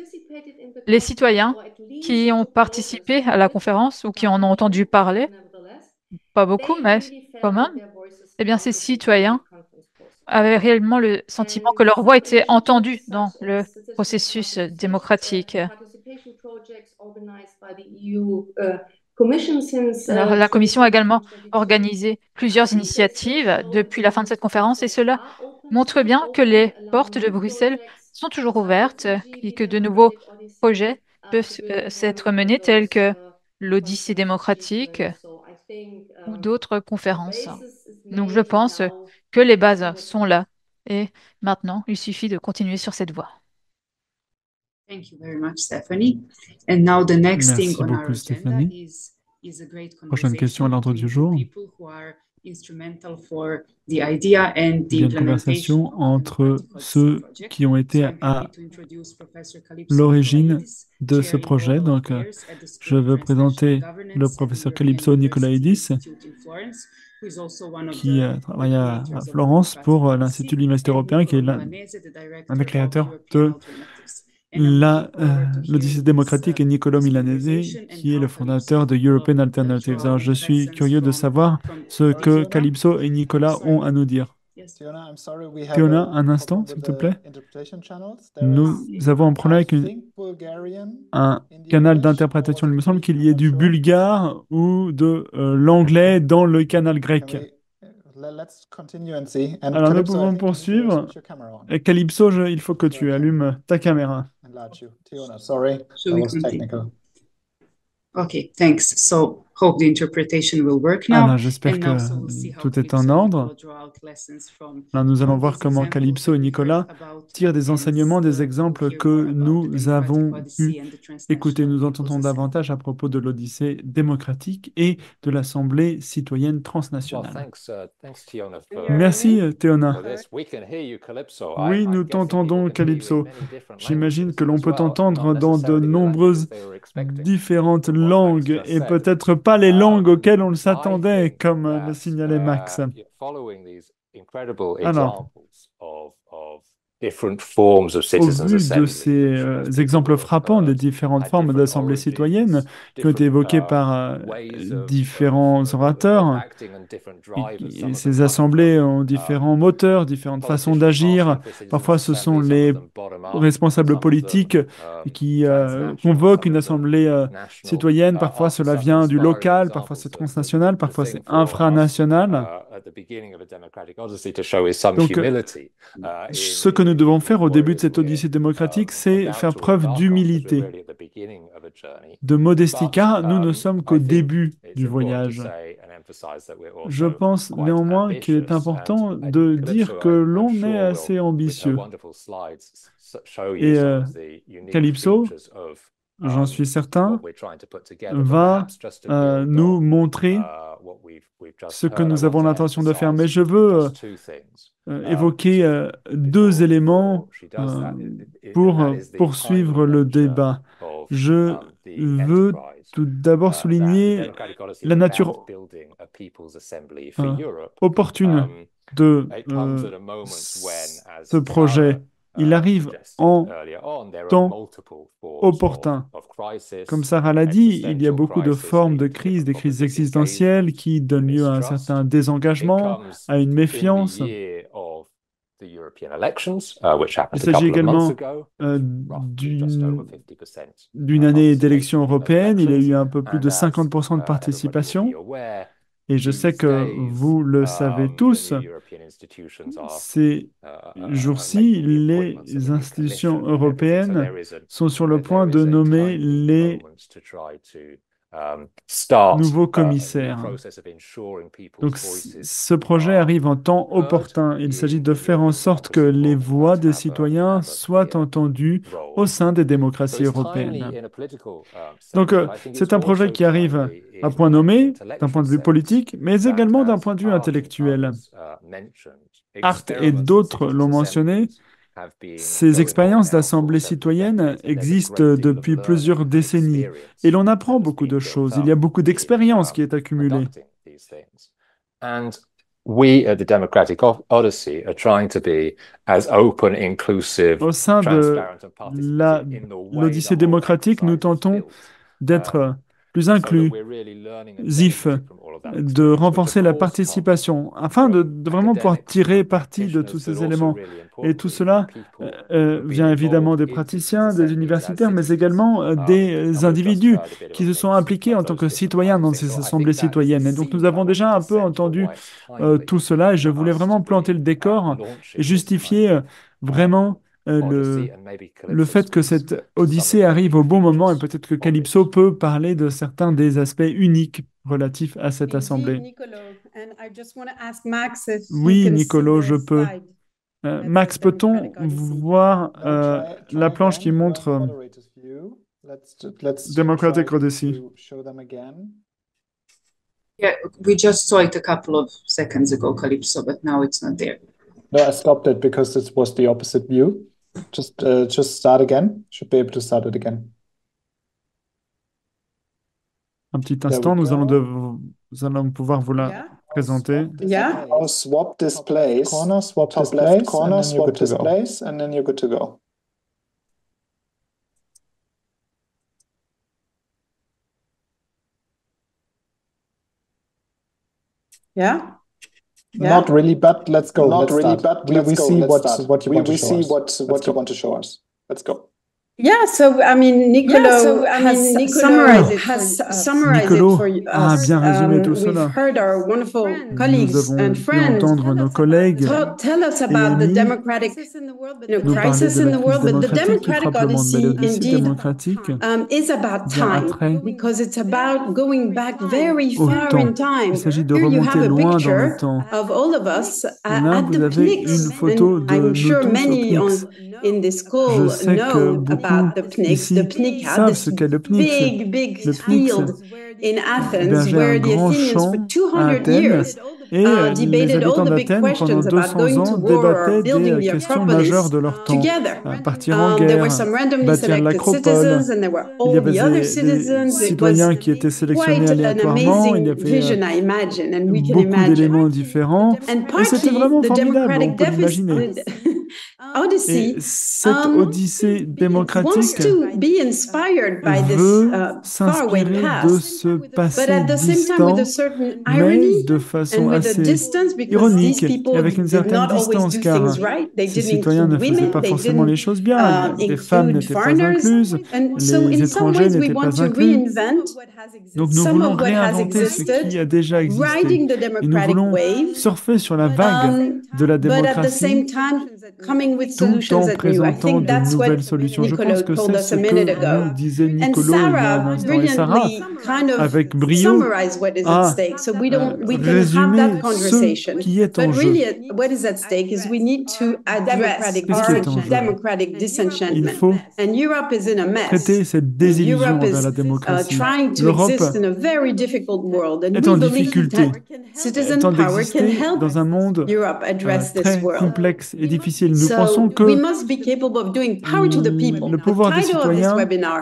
les citoyens qui ont participé à la conférence ou qui en ont entendu parler, pas beaucoup, mais quand même, eh bien, ces citoyens avaient réellement le sentiment que leur voix était entendue dans le processus démocratique. Alors, la Commission a également organisé plusieurs initiatives depuis la fin de cette conférence et cela montre bien que les portes de Bruxelles sont toujours ouvertes et que de nouveaux projets peuvent s'être menés tels que l'Odyssée démocratique ou d'autres conférences. Donc, je pense que les bases sont là et maintenant, il suffit de continuer sur cette voie. Merci beaucoup, Stéphanie. Prochaine question à l'ordre du jour. Il y a une conversation entre ceux qui ont été à l'origine de ce projet. Donc, je veux présenter le professeur Calypso Nicolaïdis, qui travaille à Florence pour l'Institut de l'Université européen, qui est l'un des créateurs de l'Odyssée démocratique, et Niccolò Milanese, qui est le fondateur de European Alternatives. Alors, je suis curieux de savoir ce que Calypso et Nicolas ont à nous dire. Théona, un instant, s'il te plaît. Nous avons un problème avec un canal d'interprétation. Il me semble qu'il y ait du bulgare ou de l'anglais dans le canal grec. Alors, nous pouvons poursuivre. Et Calypso, il faut que tu allumes ta caméra. Okay, thanks. So, hope the interpretation will work now. Alors, j'espère que tout est en ordre. Là, nous allons voir comment Calypso et Nicolas tirent des enseignements, des exemples que nous avons pu écouter. Nous entendons davantage à propos de l'Odyssée démocratique et de l'Assemblée citoyenne transnationale. Merci, Théona. Oui, nous t'entendons, Calypso. J'imagine que l'on peut t'entendre dans de nombreuses différentes langues et peut-être pas les langues auxquelles on s'attendait, comme le signalait Max. Alors, Au vu de ces exemples frappants des différentes formes d'assemblées citoyennes qui ont été évoquées par différents orateurs, et ces assemblées ont différents moteurs, différentes façons d'agir. Parfois, ce sont les responsables politiques qui convoquent une assemblée citoyenne. Parfois, cela vient du local, parfois c'est transnational, parfois c'est infranational. Donc, ce que nous devons faire au début de cette odyssée démocratique, c'est faire preuve d'humilité, de modestie, car nous ne sommes qu'au début du voyage. Je pense néanmoins qu'il est important de dire que l'on est assez ambitieux. Et Calypso, j'en suis certain, va nous montrer ce que nous avons l'intention de faire. Mais je veux évoquer deux éléments pour poursuivre le débat. Je veux tout d'abord souligner la nature opportune de ce projet. Il arrive en temps opportun. Comme Sarah l'a dit, il y a beaucoup de formes de crises, des crises existentielles qui donnent lieu à un certain désengagement, à une méfiance. Il s'agit également d'une année d'élections européennes. Il y a eu un peu plus de 50% de participation. Et je sais que vous le savez tous, ces jours-ci, les institutions européennes sont sur le point de nommer les nouveaux commissaires. Donc, ce projet arrive en temps opportun. Il s'agit de faire en sorte que les voix des citoyens soient entendues au sein des démocraties européennes. Donc, c'est un projet qui arrive à point nommé, d'un point de vue politique, mais également d'un point de vue intellectuel. Hart et d'autres l'ont mentionné, ces expériences d'assemblée citoyenne existent depuis plusieurs décennies et l'on apprend beaucoup de choses. Il y a beaucoup d'expérience qui est accumulée. Au sein de l'Odyssée démocratique, nous tentons d'être plus inclusifs, de renforcer la participation, afin de vraiment pouvoir tirer parti de tous ces éléments. Et tout cela vient évidemment des praticiens, des universitaires, mais également des individus qui se sont impliqués en tant que citoyens dans ces assemblées citoyennes. Et donc nous avons déjà un peu entendu tout cela, et je voulais vraiment planter le décor et justifier vraiment le fait que cette odyssée arrive au bon moment, et peut-être que Calypso peut parler de certains des aspects uniques relatifs à cette assemblée. Oui, Nicolo, je peux. Max, peut-on voir la planche qui montre Democratic Odyssey? Yeah, we just saw it a couple of seconds ago, Calypso, but now it's not there. No, I stopped it because it was the opposite view. Just start again. Should be able to start it again. Un petit instant, nous allons pouvoir vous la présenter. Yeah. Swap this place. Corner, swap this place. Corner, swap this place, and then you're good to go. Yeah. Not really, but let's go. Not really, but we see what you want to show us. Let's go. Yeah, so I mean, Nicolo has summarized it for us. Bien résumé tout cela. We've heard our wonderful colleagues and friends entendre nos collègues tell us about the democratic crisis in the world, but the democratic odyssey indeed is about time, because it's about going back very far in time. Here you have a picture of all of us at the PNIX, and I'm sure many in this call know about the PNIX. The PNIC had this big field in Athens where the Athenians for 200 years debated all the big questions about going to war or building the Acropolis together. There were some randomly selected citizens and there were all the other citizens. It was quite an amazing vision, I imagine, and we can imagine. And partly the democratic deficit Et cette odyssée démocratique veut s'inspirer de ce passé distant, mais de façon assez ironique et avec une certaine distance, car ces citoyens ne faisaient pas forcément les choses bien. Les femmes n'étaient pas incluses, les étrangers n'étaient pas inclus. Donc nous voulons réinventer ce qui a déjà existé. Et nous voulons surfer sur la vague de la démocratie tout en présentant de nouvelles solutions. Je pense que c'est ce que nous disait Nicolo il y a un instant et Sarah avec brio à résumer ce qui est en jeu. Il faut traiter cette désillusion envers la démocratie. L'Europe est en difficulté, étant d'exister dans un monde très complexe et difficile. Nous pensons que le pouvoir des citoyens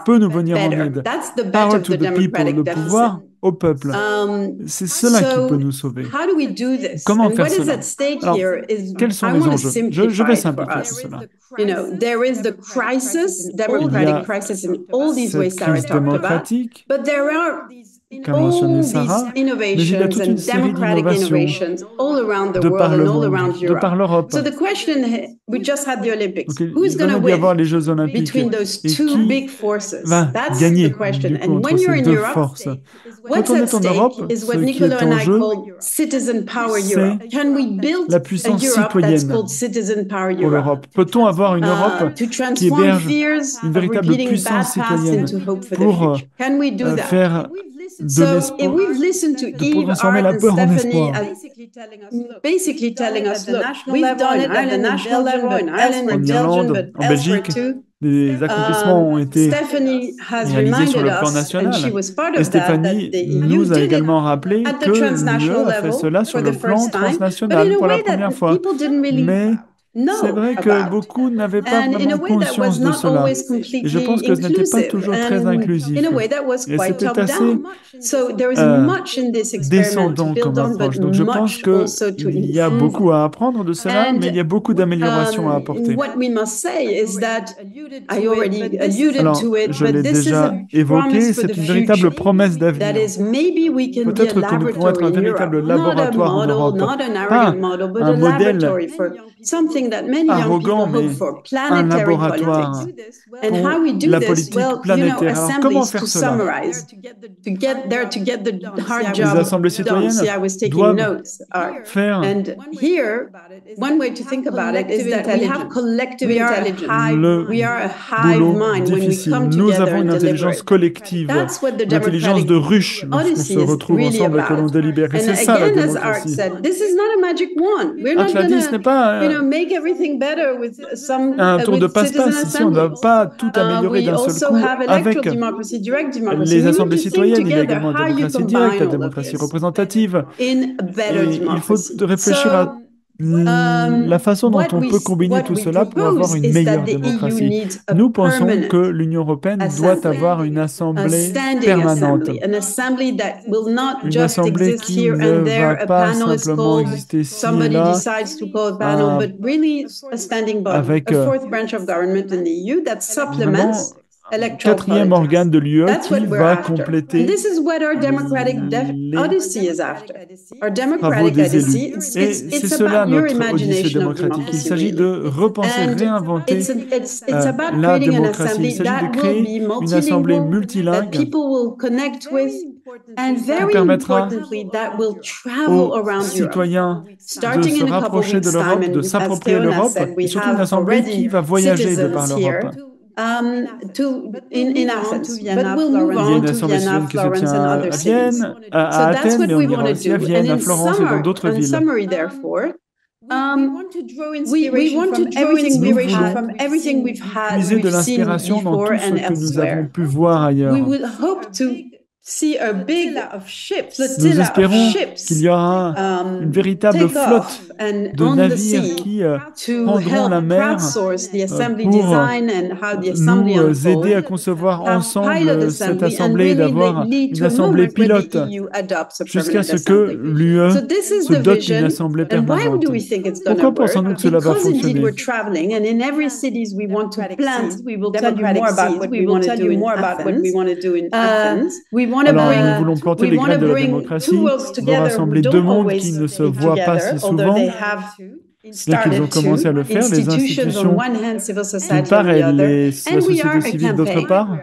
peut nous venir en aide. Power to the people, le pouvoir au peuple. C'est cela qui peut nous sauver. Comment faire cela? Alors, quels sont les enjeux? Je vais simplifier tout cela. Il y a cette crise démocratique qu'a mentionné Sarah, mais il y a toute une série d'innovations de par le monde, de par l'Europe. Donc, il va y avoir les Jeux Olympiques. Et qui va gagner du coup, entre ces deux forces? Quand on est en Europe, ce qui est en jeu, c'est la puissance citoyenne pour l'Europe. Peut-on avoir une Europe qui héberge une véritable puissance citoyenne pour faire de l'espoir, de transformer la peur en espoir? En Irlande, en Belgique, des accomplissements ont été réalisés sur le plan national. Et Stéphanie nous a également rappelé que l'UE a fait cela sur le plan transnational pour la première fois. Mais c'est vrai que beaucoup n'avaient pas vraiment conscience de cela. Et je pense que ce n'était pas toujours très inclusif. Et c'était assez descendant comme approche. Donc je pense qu'il y a beaucoup à apprendre de cela, mais il y a beaucoup d'améliorations à apporter. Alors, je l'ai déjà évoqué, c'est une véritable promesse d'avenir. Peut-être que nous pourrons être un véritable laboratoire en Europe. Pas un modèle arrogant, mais un laboratoire pour la politique planétaire. Alors, comment faire cela? Les assemblées citoyennes doivent faire le boulot difficile. Nous avons une intelligence collective, une intelligence de ruche lorsqu'on se retrouve ensemble et que l'on délibère. Et c'est ça la démocratie. Cela dit, ce n'est pas un tour de passe-passe. Ici, on ne va pas tout améliorer d'un seul coup avec les assemblées citoyennes. Il y a également la démocratie directe, la démocratie représentative. Et il faut réfléchir à la façon dont on peut combiner tout cela pour avoir une meilleure démocratie. Nous pensons que l'Union européenne doit avoir une assemblée permanente. Une assemblée qui ne va pas simplement exister ici et là, avec vraiment un quatrième organe de l'UE qui va compléter les travaux des élus. Et c'est cela notre odyssée démocratique. Il s'agit de repenser, réinventer la démocratie. Il s'agit de créer une assemblée multilingue qui permettra aux citoyens de se rapprocher de l'Europe, de s'approprier l'Europe, et surtout une assemblée qui va voyager de par l'Europe. Il y a une assemblée citoyenne qui se tient à Vienne, à Athènes, mais on ira aussi à Vienne, à Florence et dans d'autres villes. Nous voulons puiser de l'inspiration dans tout ce que nous avons pu voir ailleurs. Nous espérons qu'il y aura une véritable flotte de navires qui prendront la mer pour nous aider à concevoir ensemble cette assemblée et d'avoir une assemblée pilote jusqu'à ce que l'UE se dote d'une assemblée permanente. Pourquoi pensons-nous que cela va fonctionner? Alors, nous voulons planter les graines de la démocratie, nous rassembler deux mondes qui ne se voient pas si souvent, bien qu'ils ont commencé à le faire, les institutions d'une part et la société civile d'autre part.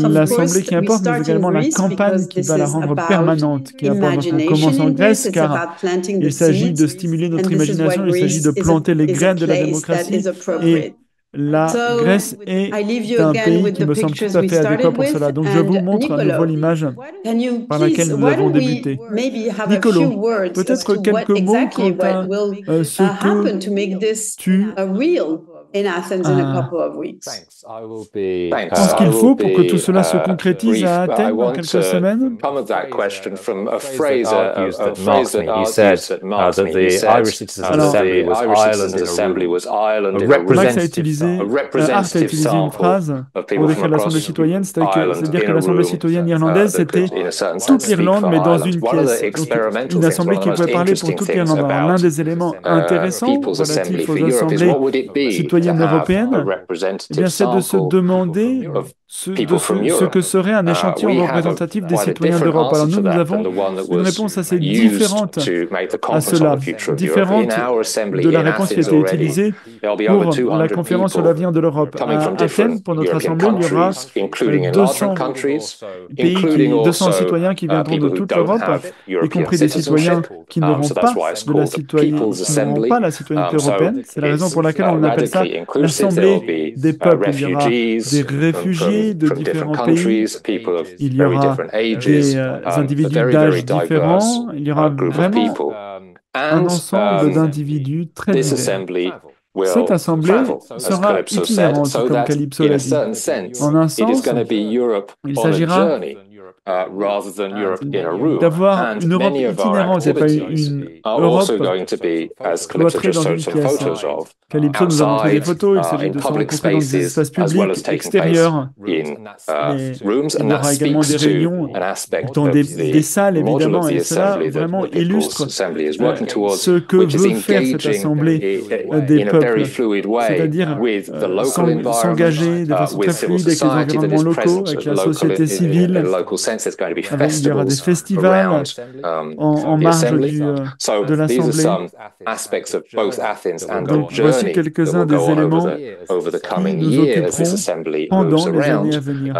L'assemblée qui importe, mais également la campagne qui va la rendre permanente, qui importe. Donc, on commence en Grèce car il s'agit de stimuler notre imagination, il s'agit de planter les graines de la démocratie et la Grèce est un pays qui me semble tout à fait adéquat pour cela. Donc je vous montre à nouveau l'image par laquelle nous avons débuté. Nicolo, peut-être quelques mots quant à ce que tu penses qu'il faut pour que tout cela se concrétise à Athènes dans quelques semaines? Max a utilisé une phrase pour décrire l'Assemblée citoyenne, c'est-à-dire que l'Assemblée citoyenne irlandaise, c'était toute l'Irlande, mais dans une pièce. Donc, une assemblée qui pouvait parler pour toute l'Irlande. Alors, l'un des éléments intéressants relatifs aux assemblées citoyennes européennes, eh bien, c'est de se demander ce que serait un échantillon représentatif des citoyens d'Europe. Alors nous avons une réponse assez différente à cela, différente de la réponse qui a été utilisée pour la conférence sur l'avenir de l'Europe. À Athènes, pour notre assemblée, il y aura 200 citoyens qui viendront de toute l'Europe, y compris des citoyens qui n'auront pas la citoyenneté européenne. C'est la raison pour laquelle on appelle ça l'Assemblée des peuples. Il y aura des réfugiés de différents pays, il y aura des individus d'âge différents, il y aura vraiment un ensemble d'individus très divers. Cette assemblée sera itinérante, comme Calypso l'a dit. En un sens, il s'agira d'avoir une Europe itinérante et pas une Europe cloîtrée dans une pièce. Calypso nous a montré des photos, il s'agit de se rencontrer dans des espaces publics extérieurs. Mais il y aura également des réunions dans des salles, évidemment, et cela vraiment illustre ce que veut faire cette assemblée des peuples, c'est-à-dire s'engager de façon très fluide avec les environnements locaux, avec la société civile. Il y aura des festivals en marge de l'Assemblée. Donc voici quelques-uns des éléments qui nous occuperont pendant les années à venir.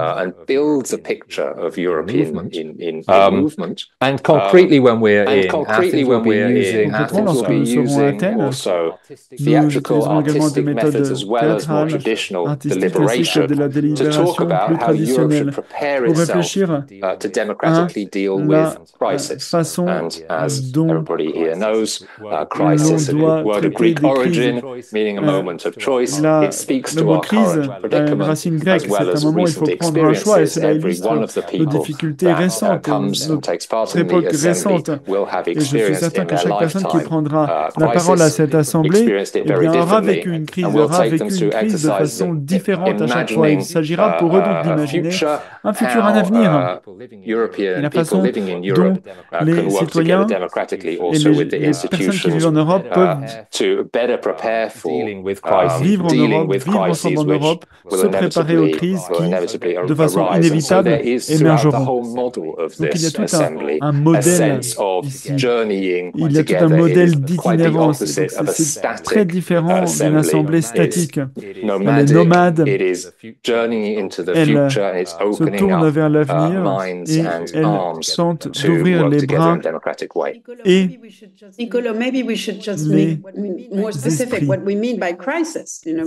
And concretely, when we're in Athens, we'll be using Athens, we'll be using also theatrical, artistic methods as well as more traditional deliberation to talk about how Europe should prepare itself to democratically deal with crisis. And as everybody here knows, crisis, a word of Greek origin, meaning a moment of choice, it speaks to our current predicament as well as recent experiences. Every one of the people that comes and takes part in the assembly will have experienced in their lifetime crisis, experienced it very differently, and we'll take them to exercise imagining a future, how European people living in Europe can work together democratically also with the institutions to better prepare for dealing with crises which will inevitably arise. So there is throughout the whole model of this assembly a sense of journeying together. It is quite the opposite of a static différent d'une assemblée statique. Elle est nomade, elle se tourne vers l'avenir et elle tente d'ouvrir les bras et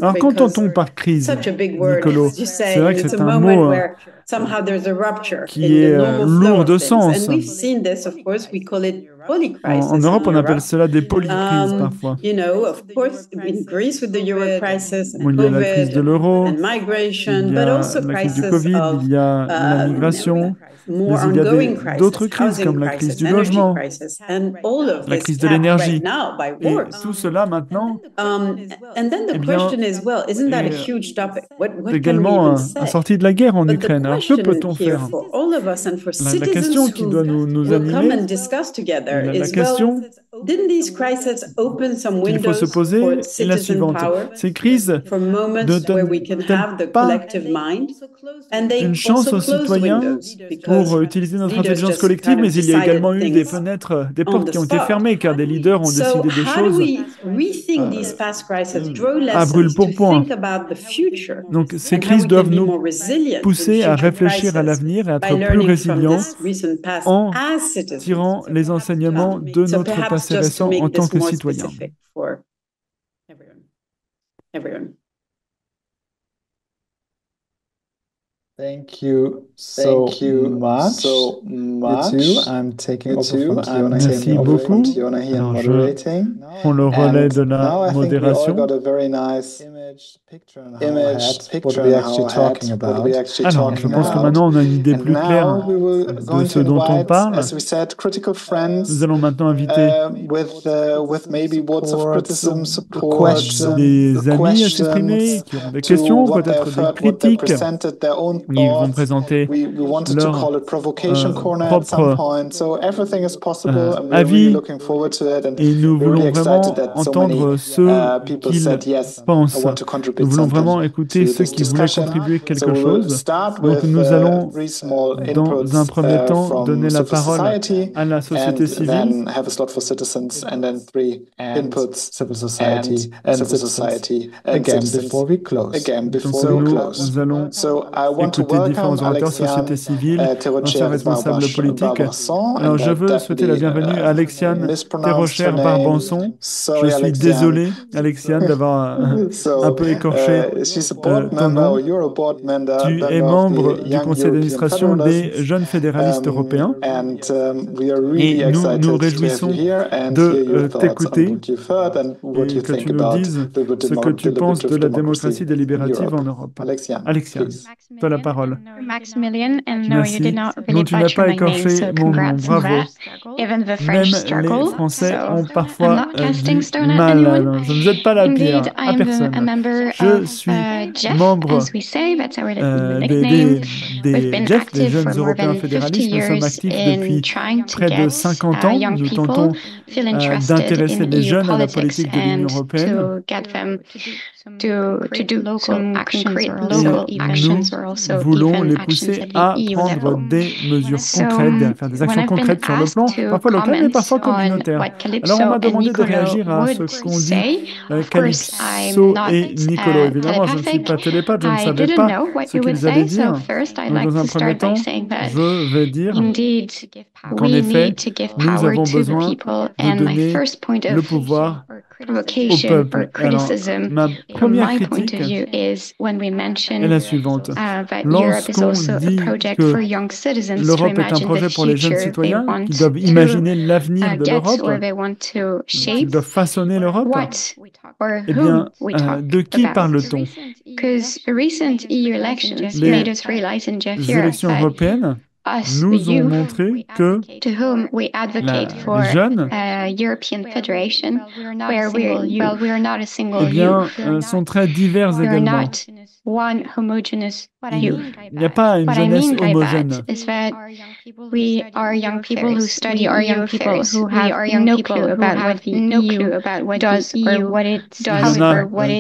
Alors, qu'entend-on par crise, Nicolo? C'est vrai que c'est un mot qui est lourd de sens. En Europe, on appelle cela des polycrises parfois. Il y a la crise de l'euro, il y a la crise du Covid, il y a la migration, mais il y a d'autres crises comme la crise du logement, la crise de l'énergie. Et tout cela maintenant est également sorti de la guerre en Ukraine. Alors que peut-on faire? La question qui doit nous animer, la question qu'il faut se poser est la suivante. Ces crises ne donnent-elles pas une chance aux citoyens pour utiliser notre intelligence collective, mais il y a également eu des fenêtres, des portes qui ont été fermées car des leaders ont décidé des choses à brûle-pourpoint. Donc ces crises doivent nous pousser à réfléchir à l'avenir et à être plus résilients en tirant les enseignements de notre passé récent en tant que citoyens. Thank you so much. You too. I'm taking over from Merci beaucoup. Alors, je prends le relais de la modération. Alors, je pense que maintenant on a une idée plus claire de ce dont on parle. Nous allons maintenant inviter des amis à s'exprimer, qui ont des questions, peut-être des critiques. Ils vont présenter leur propre avis et nous voulons vraiment entendre ce qu'ils pensent. Nous voulons vraiment écouter ceux qui voulaient contribuer quelque chose. Donc nous allons dans un premier temps donner la parole à la société civile. Nous allons écouter différents orateurs, société civile, anciens responsables politiques. Alors, je veux souhaiter la bienvenue à Alexiane Terrocher-Barbanson. Je suis désolé, Alexiane, d'avoir un peu écorché ton nom. Tu es membre du conseil d'administration des Jeunes fédéralistes européens. Et nous nous réjouissons de t'écouter et que tu nous dises ce que tu penses de la démocratie délibérative en Europe. Alexiane, tu as la parole. Merci. Non, tu n'as pas écorché mon nom. Bravo. Même les Français ont parfois du mal. Je ne jette pas la pierre à personne. Je suis membre des JEF, des Jeunes Européens fédéralistes. Nous sommes actifs depuis près de 50 ans. Nous tentons d'intéresser les jeunes à la politique de l'Union européenne. Nous voulons les pousser à prendre des mesures concrètes, à faire des actions concrètes sur le plan parfois local, mais parfois communautaire. Alors on m'a demandé de réagir à ce qu'ont dit Calypso et Nicolo. Évidemment, je ne suis pas télépathe, je ne savais pas ce qu'ils allaient dire. Donc dans un premier temps, je vais dire qu'en effet, nous avons besoin de donner le pouvoir au peuple. Alors, ma première critique est la suivante. Lorsqu'on dit que l'Europe est un projet pour les jeunes citoyens qui doivent imaginer l'avenir de l'Europe, qui doivent façonner l'Europe, eh bien, de qui parle-t-on? Les élections européennes nous ont montré que les jeunes sont très divers également. Il n'y a pas une jeunesse homogène. Il y en a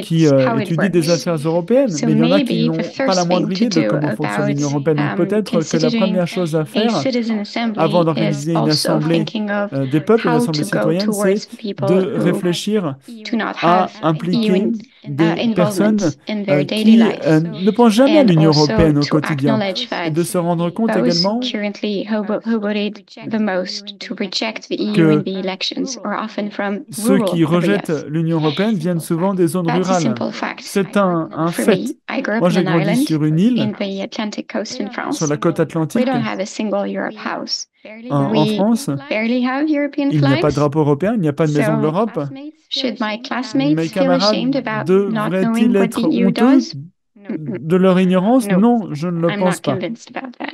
qui étudient des affaires européennes, mais il y en a qui n'ont pas la moindre idée de comment fonctionne l'Union européenne. Donc peut-être que la première chose chose à a faire citizen assembly avant is d'organiser une also assemblée thinking of des peuples, une how assemblée to go citoyenne, towards c'est people de who réfléchir do not à have impliquer des personnes involvement in their daily qui life, ne pensent jamais à and l'Union also européenne au to quotidien, acknowledge et that de se rendre compte those également currently who voted the most to reject the EU que in the elections are often from ceux rural qui rejettent areas. l'Union européenne viennent souvent des zones That's a rurales. simple fact. C'est un For fait. me, I grew up Moi, in j'ai an grandi island sur une île, in the Atlantic coast in sur France. la côte We atlantique. don't have a single Europe house. En We France, barely have European il n'y a pas de flags. drapeau européen, il n'y a pas de maison de So, l'Europe. should my Mes classmates feel camarades ashamed about not knowing devraient-ils what être the EU honteux does? de leur ignorance? No, Non, je ne le I'm pense not pas. convinced about that.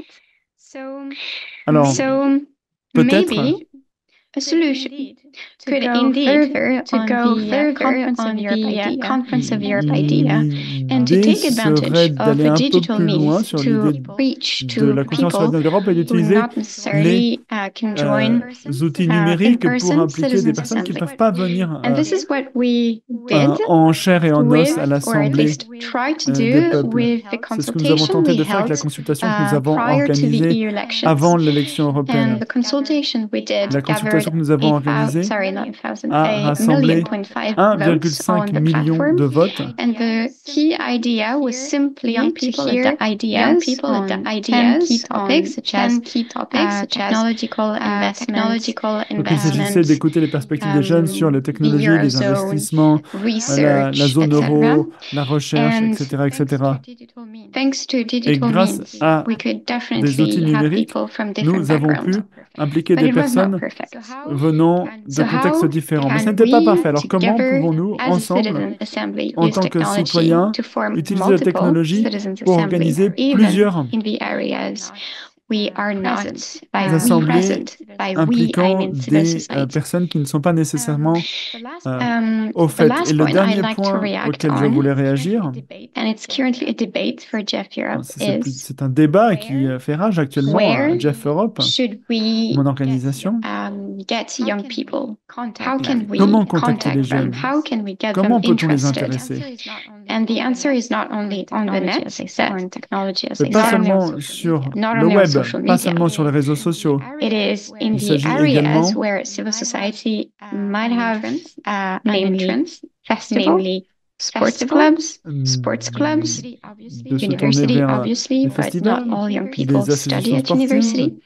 Alors, So peut-être, maybe a solution could indeed to go further on the Conference of Europe idea and to l'idée take serait advantage of d'aller the un peu digital plus loin means sur to l'idée reach de to la conférence people de l'Europe et who d'utiliser not les necessarily can join outils in numériques pour person impliquer des citizens personnes qui ne assembly. peuvent pas venir And this is what we did en chair et en os with, à or at l'Assemblée least try to des do peuples. with the C'est ce que nous avons consultation tenté we de faire avec la held consultation que nous avons prior to the organisée EU elections. avant l'élection And européenne. the consultation we did La consultation que nous avons organisée a a rassemblé 1,5 votes on 1,5 the million platform. de votes. And the key idea was simply young to people hear at the ideas young people on at the 10 ideas key topics, on such as 10 key topics such as technological Donc il s'agissait investment, d'écouter les perspectives des jeunes sur les technologies, les Eurozone, investissements, la research, zone etc. euro, la recherche, And etc., etc. thanks to Et digital grâce means, à we could des outils definitely have numériques, people from different nous avons pu backgrounds. impliquer But des it was not personnes perfect. venant de So contextes how différents. Mais ce can n'était pas we, parfait. Alors comment together, pouvons-nous, as a ensemble, citizen assembly, en use tant que technology citoyens, to form utiliser la multiple technologie citizens pour assemblies, organiser even plusieurs in the areas we are not by we assemblées present, by we, I impliquant mean civil des society. personnes qui ne sont pas nécessairement au The fait. last Et le point I'd dernier like to point react auquel je on, voulais réagir, and it's currently a debate for Jeff Europe, is c'est un débat qui fait rage actuellement à where Jeff Europe, should we mon organisation. get young people? How can we Comment contacter les contact them? jeunes? How can we get Comment them peut-on les interested? intéresser? And the answer is not only on the net, or in technology, as Mais I pas said, seulement sur not le only on web, social pas media. seulement sur les réseaux sociaux. It is in Il the s'agit areas également where civil society might have namely festivals, sports clubs, de se tourner university, vers obviously, les but not festivals, all young people des study associations at university. sportives,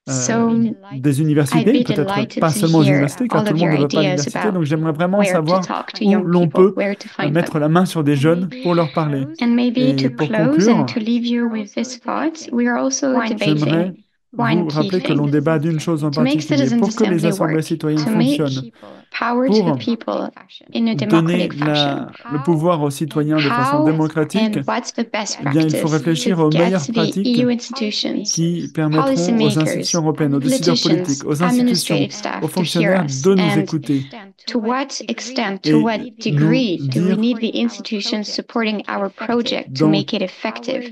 So des I'd universités, be peut-être delighted pas to seulement aux hear universités, car all tout of le monde your ne va pas à ideas l'université. about Donc j'aimerais vraiment where to savoir talk to où young l'on people, peut where to find mettre them. la main sur des jeunes pour leur parler. And maybe Et to pour close conclure, and to leave you with this thought, we are also j'aimerais debating one vous key rappeler que l'on thing. débat d'une chose en To make particulier. citizens Pour que les assembly assemblées work, citoyennes to make fonctionnent, power to pour the people in a donner democratic fashion. le pouvoir aux citoyens de façon How démocratique, and what's the best eh bien, il faut practice réfléchir to aux get meilleures the pratiques EU institutions, qui permettront aux policymakers, institutions européennes, aux décideurs politicians, politiques, aux institutions, administrative aux staff to hear fonctionnaires us, de nous and écouter to what extent, et to what degree nous do we dire need the institutions supporting our project to dans make it effective?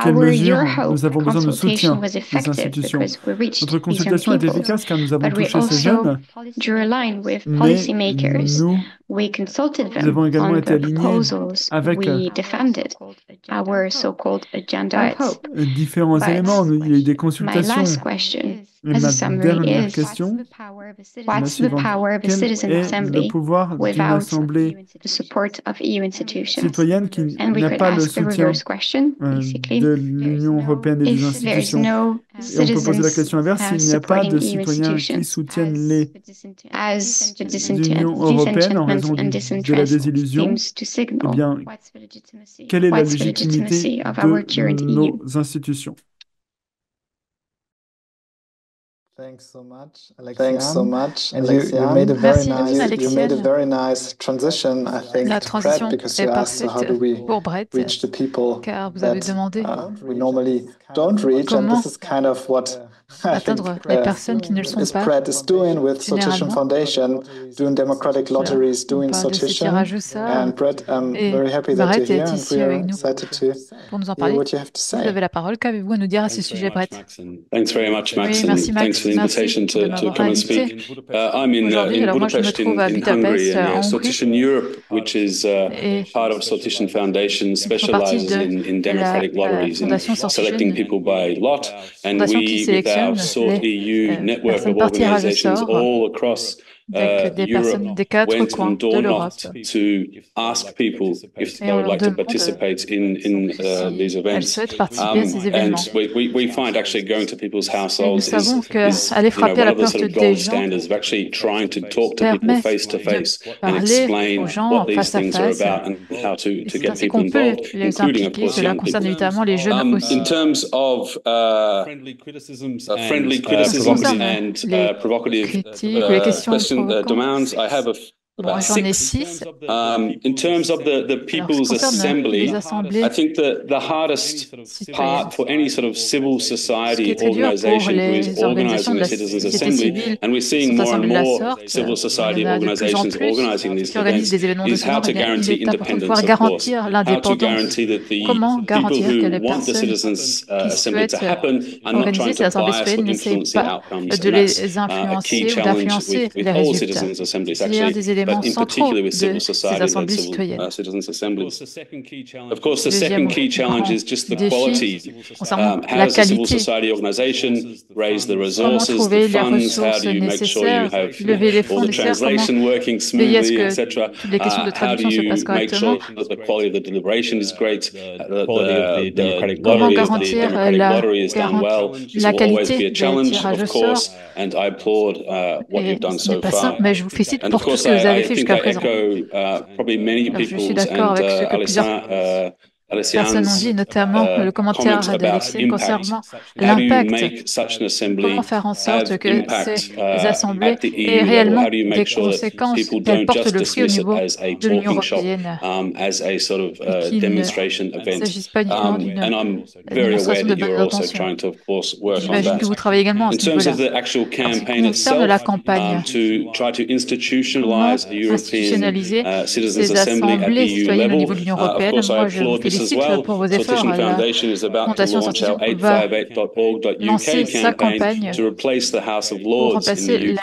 quelle Your mesure hope nous avons besoin de consultation soutien was des effective institutions. because we reached Notre these young consultation est people, efficace car nous avons but we touché ces also jeunes, drew a line with mais policymakers. nous We consulted them avons également on été the alignés proposals. avec We defended our so-called agenda of hope. différents But éléments. Il y a eu des my consultations. last question, Et as a ma summary, dernière is question est la what's the suivante. power of a Quel citizen est le assembly pouvoir d'une without assemblée the support of EU institutions? citoyenne qui And we n'a could pas le ask the soutien reverse question, basically. de l'Union européenne et des If there's institutions? no Et on peut poser la citizens question inverse, s'il n'y a pas supporting de EU citoyens qui institutions, soutiennent les as the l'Union européenne en disenchantment raison and de la disinterest désillusion, seems to eh signal, bien, quelle est la what's the legitimacy légitimité of our de current EU? nos institutions? Thanks so much, Alexiane. And you made a very nice transition, I think, La to transition Brett, because est you asked how do we parfaite pour Brett, reach the people car vous avez that demandé we normally don't reach, and comment this is kind of what atteindre les personnes qui ne le sont pas. Brett is doing with Sortition Généralement, Foundation, doing democratic lotteries, on doing parle de ce Sortition. Tirajusa, And Brett, I'm et very happy that Brett you're here, est and ici we are avec nous excited to pour nous en hear parler. what you have to Vous say. avez la parole. Qu'avez-vous à nous dire à ce sujet, Brett? Thanks very much, Max, Oui, and merci, Max. thanks for the invitation Merci de to m'avoir come and invité. speak. I'm Aujourd'hui, in alors moi, je me Budapest trouve à in Budapest, Hungary, and en Hongrie, Sortition Europe, which is et part of Sortition Foundation, ils font partie specializes de in democratic la lotteries, in fondation selecting Sortition, people by lot. And fondation qui we, with our sélectionne SORT les EU network personnes of par tirage au organizations sort, all across avec des personnes Europe, des quatre went coins and de door l'Europe. knocked to ask people if Et they on would leur like to demande participate in these si elles events. souhaitent participer à ces événements. And we find actually going to people's Et nous households savons is qu'aller frapper à one la of the porte sort of des gold gens standards of actually trying to talk to people permet face to face de and parler explain aux gens what these face à things are face. about and how to Et c'est get ainsi people qu'on peut involved, les including, of impliquer. course, Cela young concerne people. évidemment les jeunes aussi. In terms of friendly criticisms and provocative critiques ou les questions provocantes. demands, I have Bon, about j'en ai 6. 6. In terms of the People's Alors, ce qui concerne Assembly, les assemblées I think the hardest part for any sort of civil society organization who is organizing a citizens' assembly, and we're seeing more and more civil society organizations organizing these events, is how to guarantee independence, of course. How to guarantee that the people who want the citizens' assembly to happen are not trying to bias or influence the outcomes. de les influencer ou d'influencer les all résultats. citizens' assemblies, C'est un actually, des éléments but in centraux particular de with civil ces society assemblées and citoyennes. citizens' assemblies. Of course, the Deuxième second key challenge grand is just the défi quality. concernant How la does the civil qualité. society organization raise the Comment resources, trouver the les funds? How ressources do you make sure you nécessaires, have lever les all fonds the nécessaires, comment translation working veiller à ce smoothly, que etc.? toutes les questions de How do traduction se you passent make sure correctement? that the quality of the deliberation is great? The democratic Comment lottery, garantir is done well. This la will always qualité be a des challenge, tirages of au sort? course, and I applaud what Et you've done ce n'est so pas far. simple, mais je vous félicite And pour of tout course, ce que vous avez I fait think jusqu'à I présent. echo probably many Alors, je suis people's d'accord and avec ce que plusieurs personnes ont dit, notamment le commentaire d'Alexis concernant l'impact. Comment faire en sorte que ces assemblées aient réellement des conséquences, qu'elles portent le fruit au niveau de l'Union européenne et qu'il ne s'agisse pas uniquement d'une démonstration de bonnes intentions. J'imagine que vous travaillez également à ce niveau-là. En ce qui concerne la campagne, comment institutionnaliser ces assemblées citoyennes au niveau de l'Union européenne, moi je vous félicite pour vos efforts. La Fondation Sortition va lancer sa campagne pour remplacer la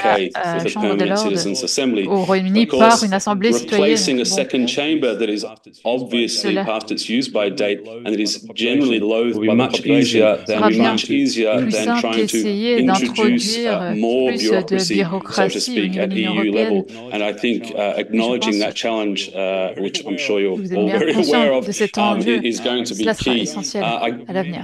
Chambre des Lords au Royaume-Uni par une assemblée citoyenne. Sera bien plus simple qu'essayer d'introduire plus de bureaucratie au niveau de l'Union européenne. Vous êtes bien conscient de cet enjeu. Cela sera essentiel à l'avenir.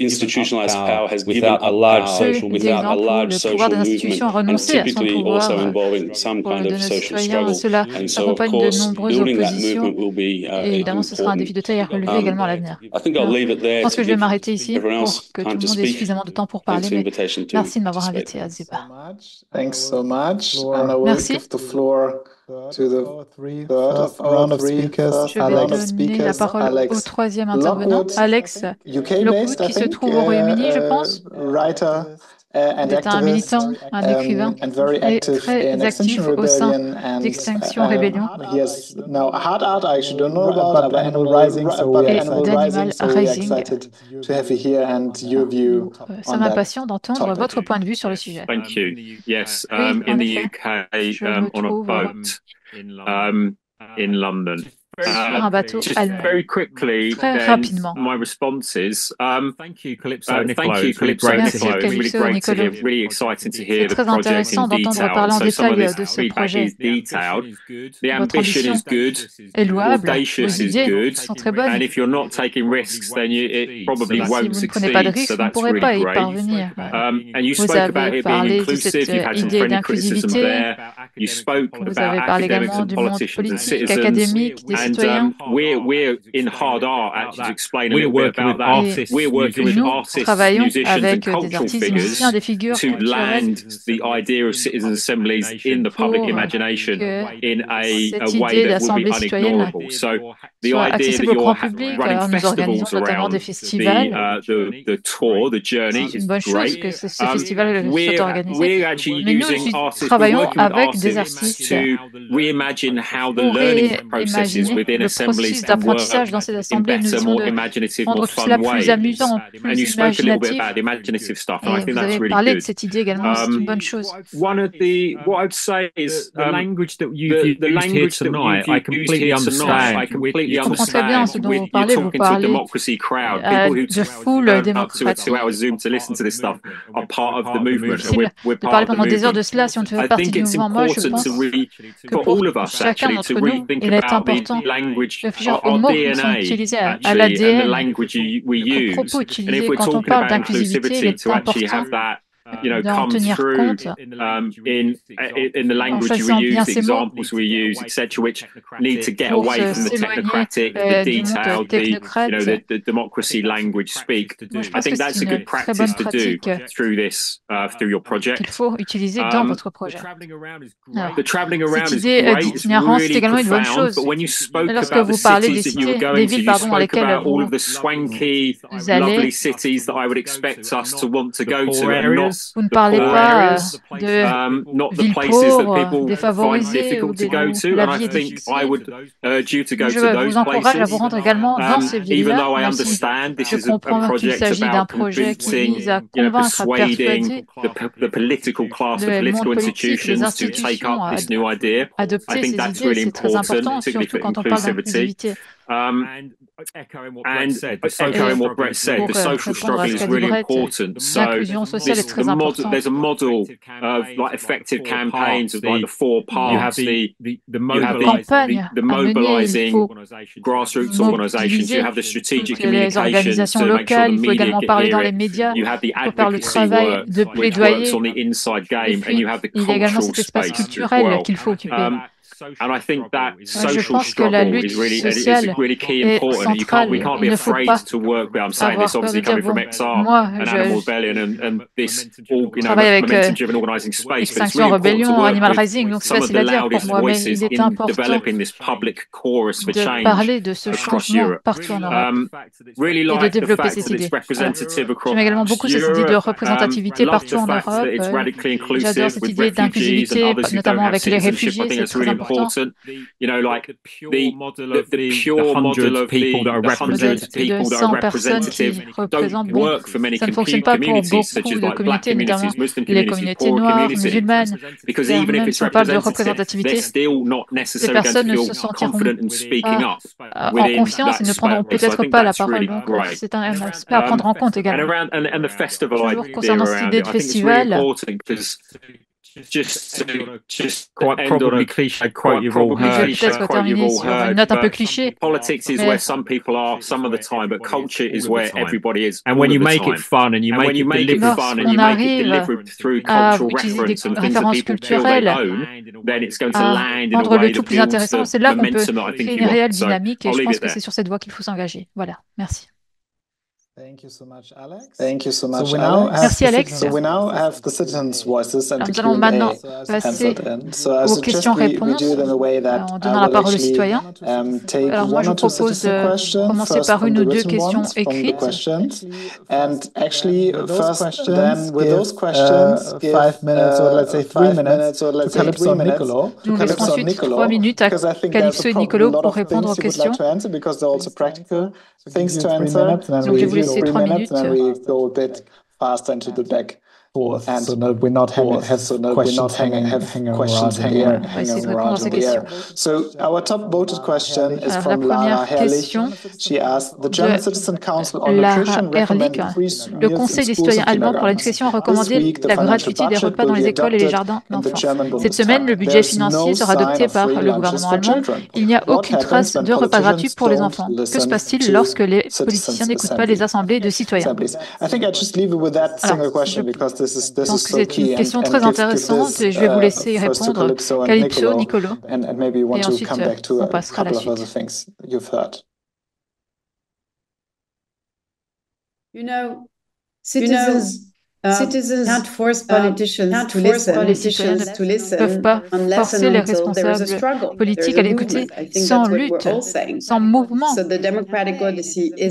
Institutionalized power has given up power le pouvoir des institutions a renoncé à son pouvoir pour le de nos citoyens. Cela accompagne de nombreuses oppositions et évidemment ce sera un défi de taille à relever également à l'avenir. Je pense que je vais m'arrêter ici pour que tout le monde ait suffisamment de temps pour parler, mais merci de m'avoir invité à ce débat. Merci. To the third round of speakers, je vais donner la parole au troisième intervenant, Alex Lockwood, qui se trouve au Royaume-Uni, je pense. C'est un militant, un écrivain, et très actif au sein d'Extinction Rebellion et d'Animal Rising. Nous sommes impatients d'entendre votre point de vue sur le sujet. Thank you. Yes, Oui, en in the effet, UK, je me on a trouve boat in London. sur un bateau allemand. Very quickly, Très rapidement. my responses. Thank you, Calypso. Thank you, Calypso. Merci, Really Calypso, great to hear. Nicolas. Really exciting to hear C'est the très project intéressant in d'entendre detail. parler en So some of détail this de ce feedback projet. is detailed. The Votre ambition ambition is good. est louable, vos Audacious is idées good. sont très bonnes. And if you're not taking risks, then it probably Si won't vous ne prenez pas de succeed. risques, So vous ne that's pourrez really pas y great. parvenir. And you Vous spoke about avez it being parlé de inclusive. cette You've had some idée friendly criticism d'inclusivité, there. Vous avez parlé également du monde politique, académique, des citoyens. We're in hard art actually explaining Et nous travaillons avec des artistes, des musiciens, des figures to land the idea of citizen assemblies in the public imagination in a way that will be unignorable. So the idea that you're running festivals around the tour, the journey is great. We're actually using artists, we're working with artists to reimagine how the learning processes within assemblies can work in better, more imaginative, more fun ways. And you spoke a little bit about the imaginative stuff, and I think that's really good. Cette idée également, c'est une bonne chose. What I'd say is the language that you've used here tonight, I completely understand. Je comprends très bien ce dont vous parlez. Vous parlez de foule démocratique. De parler pendant des heures de cela, si on ne fait pas partie du mouvement, moi je pense que pour chacun d'entre nous, il est important de réfléchir aux mots qui sont utilisés, à l'ADN, aux propos utilisés. Quand on parle d'inclusivité, il est important d'en tenir compte in the language we use, the examples we use, etc., which need to get away from the technocratic, the detailed, the democracy language speak. I think that's a good practice to do through this, through your project. Qu'il faut utiliser dans votre projet. The traveling around cette idée d'itinérance, c'est également une bonne chose. Lorsque vous parlez des cités, des villes, pardon, à lesquelles all of the swanky, lovely cities that I would expect us to want to go to. Vous ne parlez pas de villes pauvres, défavorisées ou de la vie est difficile. Je vous encourage à vous rendre également dans ces villes-là, même si je comprends qu'il s'agit d'un projet qui vise à convaincre, à persuader le monde politique, les institutions à adopter ces idées. C'est très important, surtout quand on parle d'inclusivité. And echoing what Brett said, the social struggle is really important. So there's a model of like effective campaigns of like the 4 parts, the mobilizing grassroots organizations, you have the strategic communications to make sure the media get here, you have the advocacy work which works on the inside game, and you have the cultural space as well. And I think that social struggle is really key and important. We can't be afraid to work with. I'm saying this obviously coming from XR and Animal Rebellion and this momentum-driven organising space, but it's really important to work with some of the loudest voices in developing this public chorus for change across Europe. Really like the fact that it's representative across Europe. J'aime également beaucoup cette idée de représentativité partout en Europe. J'adore cette idée d'inclusivité, notamment avec les réfugiés, c'est très important. You know, like the pure model of the 100 people that are representative don't work for many communities such as like black communities, Muslim communities, poor communities, because even if it's representative, they're still not necessarily going to feel confident in speaking up within that space. Peut-être pas la parole, donc c'est un aspect à prendre en compte également. And the festival idea around it, I think it's really important because just quite probably cliche quote you've all heard. Une note un peu cliché. Politics is where some people are some of the time, but culture is where everybody is. And when you make it fun and you make it fun and you make it delivered through cultural reference and things that people feel they own, then it's going to land in a way that builds the momentum that I think you want. So I'll leave it there. Je pense que c'est sur cette voie qu'il faut s'engager. Voilà, merci. Thank you so much, Alex. Thank you so much, Alex. Merci, Alex. So we now have the citizens' voices and nous allons maintenant passer aux questions-réponses en donnant la parole aux citoyens. Alors moi, je propose de commencer par une ou deux questions écrites. And actually, first, then with those questions, 5 minutes or let's say 3 minutes to Calypso and Nicolo. Nous laisserons ensuite 3 minutes à Calypso et Nicolo pour répondre aux questions. Things to answer, and then we do 3 minutes, and then we go a bit faster into the back. And so that we're not having questions hanging around in the air. So our top voted question is from Lara Herrlich. She asked, the German Citizen Council on Nutrition recommended le Conseil des citoyens allemands pour l'éducation a recommandé la gratuité des repas dans les écoles et les jardins d'enfants. Cette semaine, le budget financier sera adopté par le gouvernement allemand. Il n'y a aucune trace de repas gratuits pour les enfants. Que se passe-t-il lorsque les politiciens n'écoutent pas les assemblées de citoyens? Je pense que c'est une question très intéressante et je vais vous laisser y répondre. Calypso, Nicolo, et ensuite on passera à la suite. Citizens can't force politicians to listen. Les citoyens ne peuvent pas forcer les responsables politiques à l'écouter sans lutte, sans mouvement. Il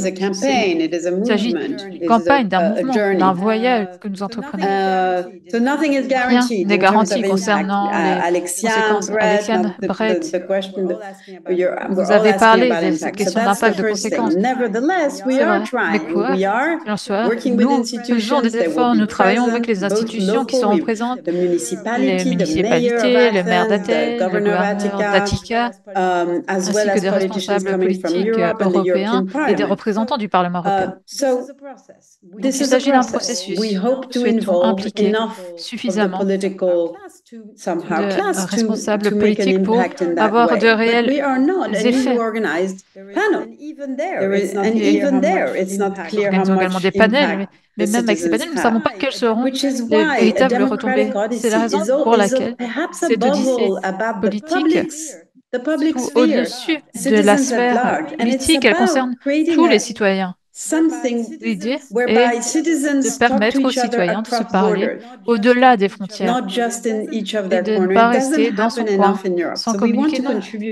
s'agit d'une campagne, d'un mouvement, d'un voyage que nous entreprenons. Rien n'est garanti concernant les conséquences. Alexiane Brett, vous avez parlé de cette question d'impact, de conséquences. Mais quoi qu'il en soit, nous faisons des efforts. Nous travaillons avec les institutions qui sont représentées, les municipalités, le maire d'Athènes, le gouverneur d'Attica, ainsi que des responsables politiques européens et des représentants du Parlement européen. Il s'agit d'un processus. Nous souhaitons impliquer suffisamment de responsables politiques pour avoir de réels effets. Nous organisons également des panels, mais même avec ces panels, nous ne savons pas quelles seront les véritables retombées. C'est la raison pour laquelle ces odyssées politiques, au-dessus de la sphère politique, elles concernent tous les citoyens. L'idée est de permettre aux citoyens de se parler au-delà des frontières et de ne pas rester dans son coin sans communiquer.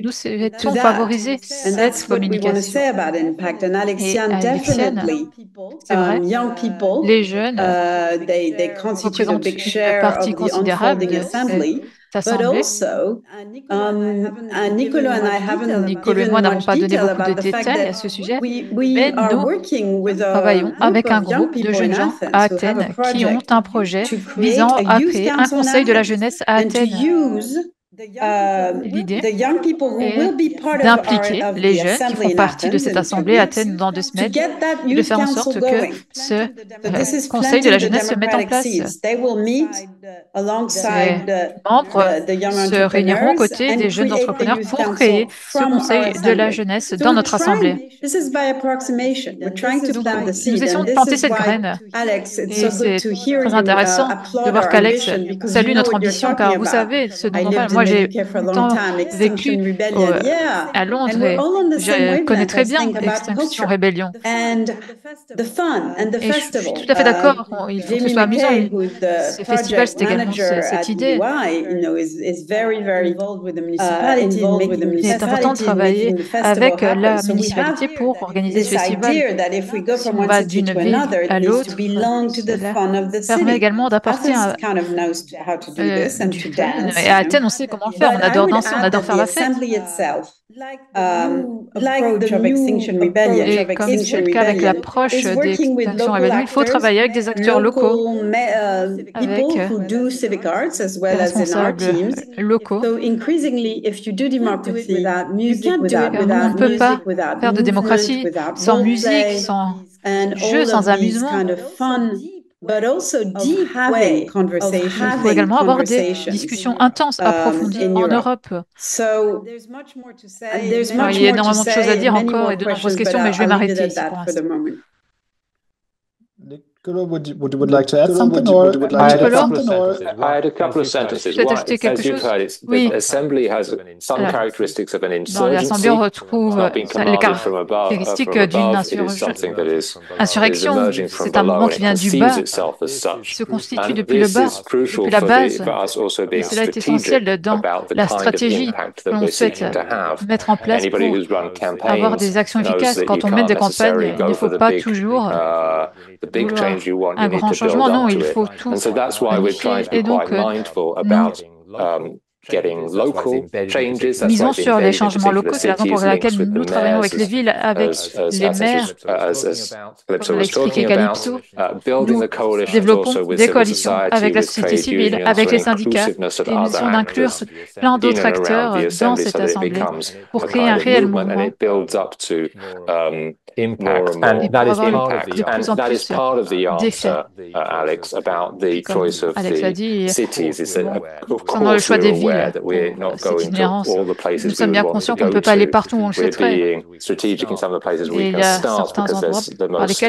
Nous souhaitons favoriser cette communication. Et à Alexiane, c'est vrai, les jeunes représentent une partie considérable de cette assemblée. Nicolo et moi n'avons pas donné beaucoup de détails à ce sujet, mais nous travaillons avec un groupe de jeunes gens à Athènes qui ont un projet visant à créer un conseil de la jeunesse à Athènes. L'idée est d'impliquer les jeunes qui font partie de cette assemblée à Athènes dans 2 semaines et de faire en sorte que ce conseil de la jeunesse se mette en place. Les membres se réuniront aux côtés des jeunes entrepreneurs pour créer ce conseil de la jeunesse dans notre assemblée. Nous essayons de planter cette graine et c'est très intéressant de voir qu'Alex salue notre ambition car vous savez ce dont on parle. Moi j'ai longtemps vécu à Londres et je connais très bien Extinction Rebellion. Et je suis tout à fait d'accord, il faut que ce soit amusant. Ces festivals, c'est également cette idée. Il est important de travailler avec la municipalité pour organiser ce festival. Si on va d'une ville à l'autre, cela permet également d'apporter du fun. Et à Athènes, on sait comment le faire. On adore danser, on adore faire la fête. Et comme c'est le cas avec l'approche d'Extinction Rebellion, il faut travailler avec des acteurs locaux, avec des responsables locaux. On ne peut pas faire de démocratie sans musique, sans jeu, sans amusement. Il faut également avoir des discussions intenses, approfondies en Europe. Il y a énormément de choses à dire encore et de nombreuses questions, mais je vais m'arrêter ici pour l'instant. Would you like to add something, or I had a couple of sentences. One, as you've heard, the assembly has some characteristics of an insurgency. L'Assemblée retrouve les caractéristiques d'une insurrection. C'est un mouvement qui vient du bas, se constitue depuis le bas, depuis la base. Et cela est essentiel dans la stratégie que l'on souhaite mettre en place pour avoir des actions efficaces. Quand on mène des campagnes, il ne faut pas toujours un grand changement, non, il faut tout unifier. Et donc, misons sur les changements locaux. C'est la raison pour laquelle nous travaillons avec les villes, avec les maires, comme l'a expliqué Calypso. Nous développons des coalitions avec la société civile, avec les syndicats, et nous essayons d'inclure plein d'autres acteurs dans cette assemblée pour créer un réel mouvement impact, and that is part of the answer, Alex, about the choice of the cities. Is that, of course, we're aware that we're not going to all the places we want to go to. We're being strategic in some of the places we can start because there's the most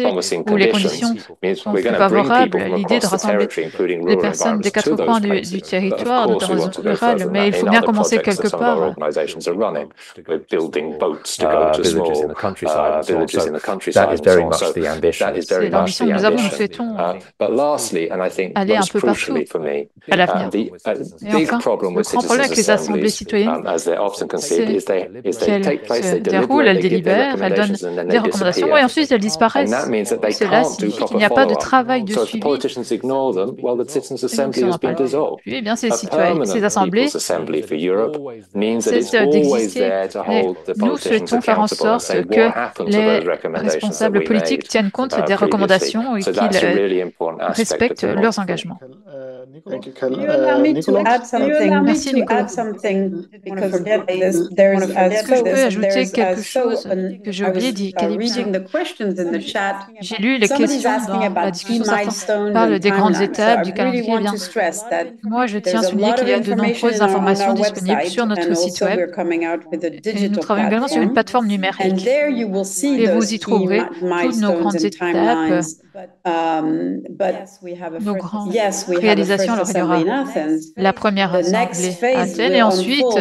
promising conditions. Means we're going to bring people from across the territory, including rural environments, to those places. But of course, we want to go further than that in other projects that some of our organisations are running. We're building boats to go to small villages in the countryside. That is very much the ambition. That is very much the ambition. But lastly, and I think most crucially for me, the big problem with citizens' assemblies, as they're often conceived, is they take place, they deliberate, they give their recommendations, and then they disappear. And that means that they can't do proper follow-up. So if the politicians ignore them, well, the citizens' assembly has been dissolved. A permanent People's Assembly for Europe means that it's always there to hold the politicians accountable and say what happened to those recommendations that we made previously. So that's a really important aspect of leurs engagements. Thank you, Can you allow me to add something? Because there's J'ai lu les questions dans la discussion, certains parlent des grandes étapes, du calendrier. Moi, je tiens à souligner qu'il y a de nombreuses informations disponibles sur notre site web. Et nous travaillons également sur une plateforme numérique. Et vous y trouverez toutes nos grandes étapes, nos grandes réalisations. Alors, il y aura la première assemblée à Athènes et ensuite,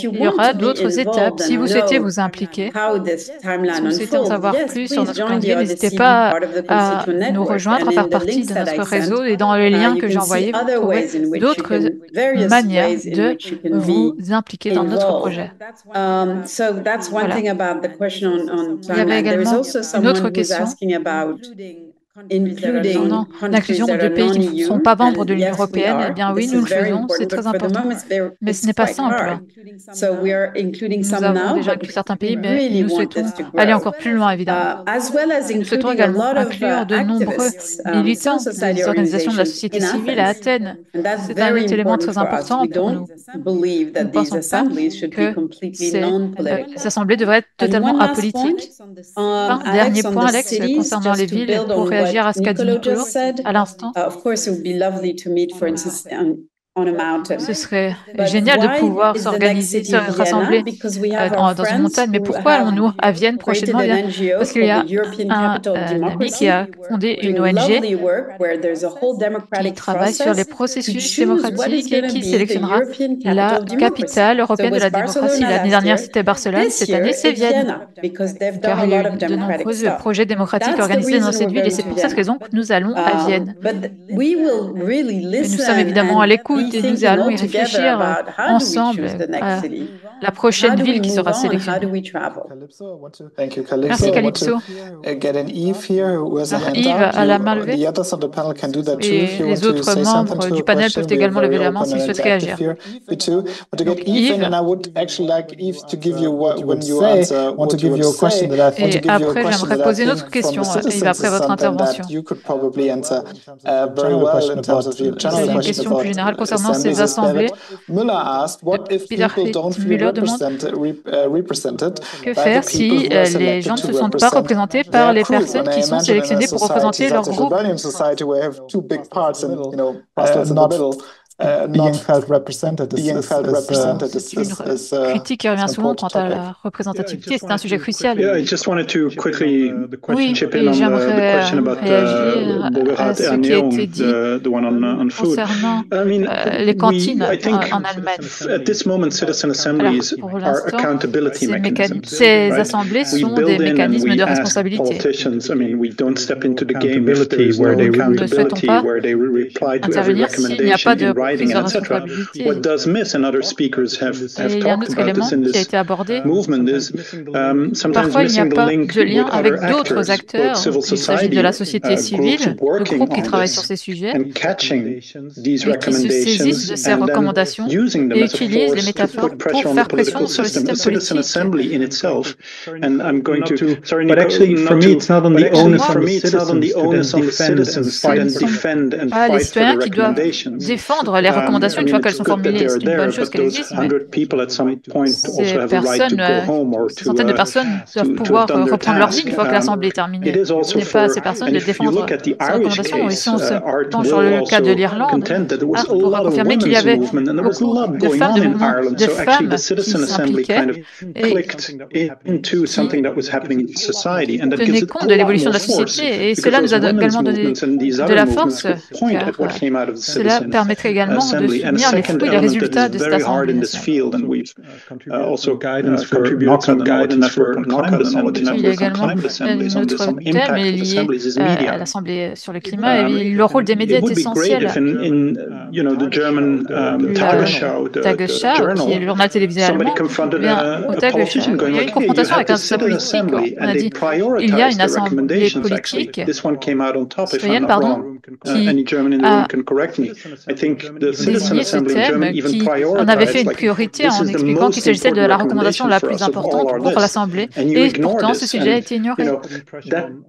il y aura d'autres étapes. Si vous souhaitez vous impliquer, si vous souhaitez en savoir plus sur notre calendrier, n'hésitez pas à nous rejoindre, à faire partie de notre réseau. Et dans le lien que j'ai envoyé, vous trouverez d'autres manières de vous impliquer dans notre projet. Voilà. Il y avait également une autre question. L'inclusion de pays qui ne sont pas membres de l'Union européenne. Eh bien oui, nous le faisons, c'est très important. Mais ce n'est pas simple. Nous avons déjà inclus certains pays, mais nous souhaitons aller encore plus loin, évidemment. Nous souhaitons également inclure de nombreux militants des organisations de la société civile à Athènes. C'est un élément très important pour nous. Nous ne pensons pas que ces assemblées devraient être totalement apolitiques. Dernier point, Alex, concernant les villes, pour réagir à ce qu'a dit Nicolas à l'instant. Ce serait génial de pouvoir s'organiser, se rassembler dans une montagne. Mais pourquoi allons-nous à Vienne prochainement? Parce qu'il y a un ami qui a fondé une ONG qui travaille sur les processus démocratiques et qui sélectionnera la capitale européenne de la démocratie. L'année dernière, c'était Barcelone. Cette année, c'est Vienne. Car il y a eu de nombreux projets démocratiques organisés dans cette ville. Et c'est pour cette raison que nous allons à Vienne. Et nous sommes évidemment à l'écoute. Et nous allons y réfléchir ensemble à la prochaine ville qui sera sélectionnée. Merci Calypso. Yves a la main levée. Et les autres membres du panel peuvent également lever la main s'ils souhaitent réagir. Donc, Yves. Et après, j'aimerais poser une autre question, Yves, après votre intervention. C'est une question plus générale concernant ces assemblées. Peter Müller demande que faire si les gens ne se sentent pas représentés par les personnes qui sont sélectionnées pour représenter leur groupe. Being felt represented is une critique qui revient souvent quant à la représentativité. C'est un sujet crucial. Oui, et j'aimerais réagir à ce qui a été dit concernant les cantines en Allemagne. Alors, pour l'instant, ces assemblées sont des mécanismes de responsabilité. Nous ne souhaitons pas intervenir s'il n'y a pas de prise de responsabilité. Et il y a un autre élément qui a été abordé. Parfois, il n'y a pas de lien avec d'autres acteurs. Il s'agit de la société civile, de groupes qui travaillent sur ces sujets et qui se saisissent de ces recommandations et utilisent les métaphores pour faire pression sur le système politique. But actually, for me, it's not on the onus of citizens to defend and fight for the recommendations. Les citoyens qui doivent défendre sur les recommandations une fois qu'elles sont formulées. C'est une bonne chose qu'elles existent, mais centaines de personnes doivent pouvoir reprendre leur vie une fois que l'Assemblée est terminée. Ce n'est pas à ces personnes de défendre ces recommandations. Et si on se penche sur le cas de l'Irlande, on pourra confirmer qu'il y avait beaucoup de femmes, de femmes qui s'impliquaient et tenaient compte de l'évolution de la société. Et cela nous a également donné de la force, car cela permettrait également de soutenir les fruits et les résultats de cette Assemblée nationale. Il y a également notre thème est lié à l'Assemblée sur le climat et le rôle des médias est essentiel. Tagesschau, qui est le journal télévisé allemand, au Tagesschau, il y a une confrontation avec un responsable politique. On a dit il y a une assemblée politique citoyenne, qui a désigné ce thème, qui en avait fait une priorité en expliquant qu'il s'agissait de la recommandation la plus importante pour l'Assemblée, et pourtant ce sujet a été ignoré.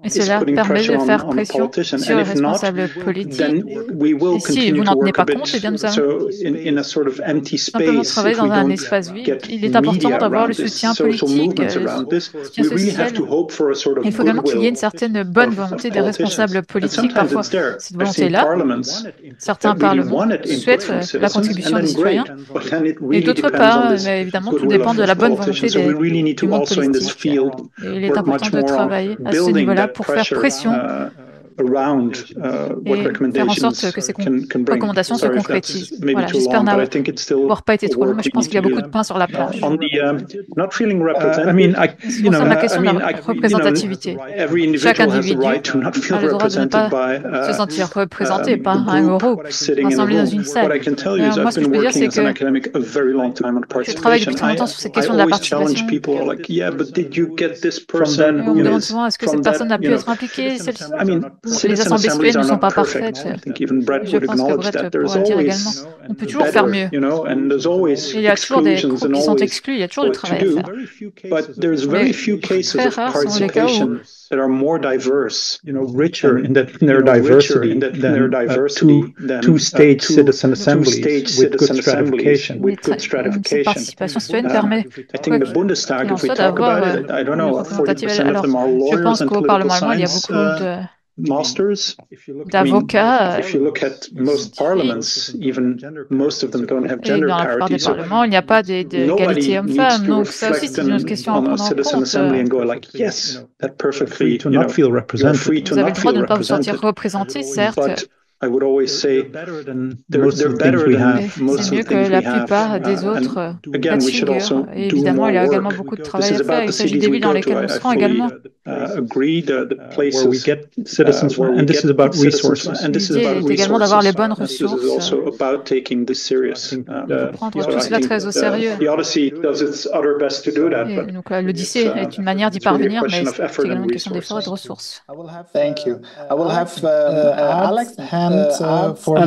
Et cela permet de faire pression sur les responsables politiques. Et si vous n'en tenez pas compte, eh bien nous allons simplement travailler dans un espace vide. Il est important d'avoir le soutien politique, le soutien social. Il faut également qu'il y ait une certaine bonne volonté des responsables politiques. Parfois, cette volonté-là, certains parlements souhaitent la contribution des citoyens, et d'autre part, évidemment, tout dépend de la bonne volonté du monde politique. Et il est important de travailler à ce niveau-là pour faire pression et faire en sorte que ces recommandations se concrétisent. Voilà, j'espère n'avoir pas été trop long, mais je pense qu'il y a beaucoup de pain sur la planche. Concernant la question de la représentativité, chaque individu a le droit de ne pas se sentir représenté par un groupe rassemblé dans une salle. Moi, ce que je peux dire, c'est que je travaille depuis très longtemps sur cette question de la participation. On me demande souvent, est-ce que cette personne a pu être impliquée? Les assemblées citoyennes ne sont pas parfaites. Je pense que Brett pourra dire également. On peut toujours faire mieux. Il y a toujours des groupes qui sont exclus, il y a toujours du travail à faire. Mais très rares sont les cas où richer in their diversity than two-stage citizen assemblies with good stratification. Cette participation citoyenne permet d'avoir une représentative. Alors, je pense qu'au Parlement allemand, il y a beaucoup d'avocats. Et dans la plupart des parlements, il n'y a pas d'égalité homme-femme. Donc ça aussi, c'est une autre question à prendre en compte. Vous avez le droit de ne pas vous sentir représenté, certes. C'est mieux que la plupart des autres cas de figure. Et évidemment, il y a également beaucoup de travail à faire. Il s'agit des villes dans lesquelles on se rend également. L'idée est également d'avoir les bonnes ressources. Prendre tout cela très au sérieux. Donc l'Odyssée est une manière d'y parvenir, mais c'est également une question d'effort et de ressources. Thank you. I will have Alex for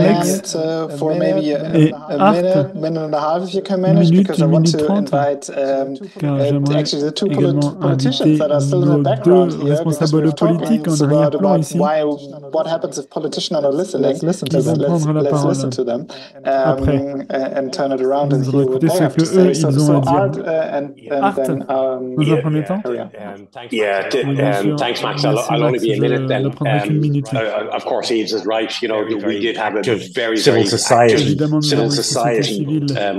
maybe a minute and a half, if you can manage, because I want to invite actually the two politicians that are still in the background here, because we're talking about what happens if politicians are not listening. Let's listen to them and turn it around and hear what they have to say. So Art and then thanks, Max. I'll only be a minute then. Of course, Yves is right. We did have a very civil society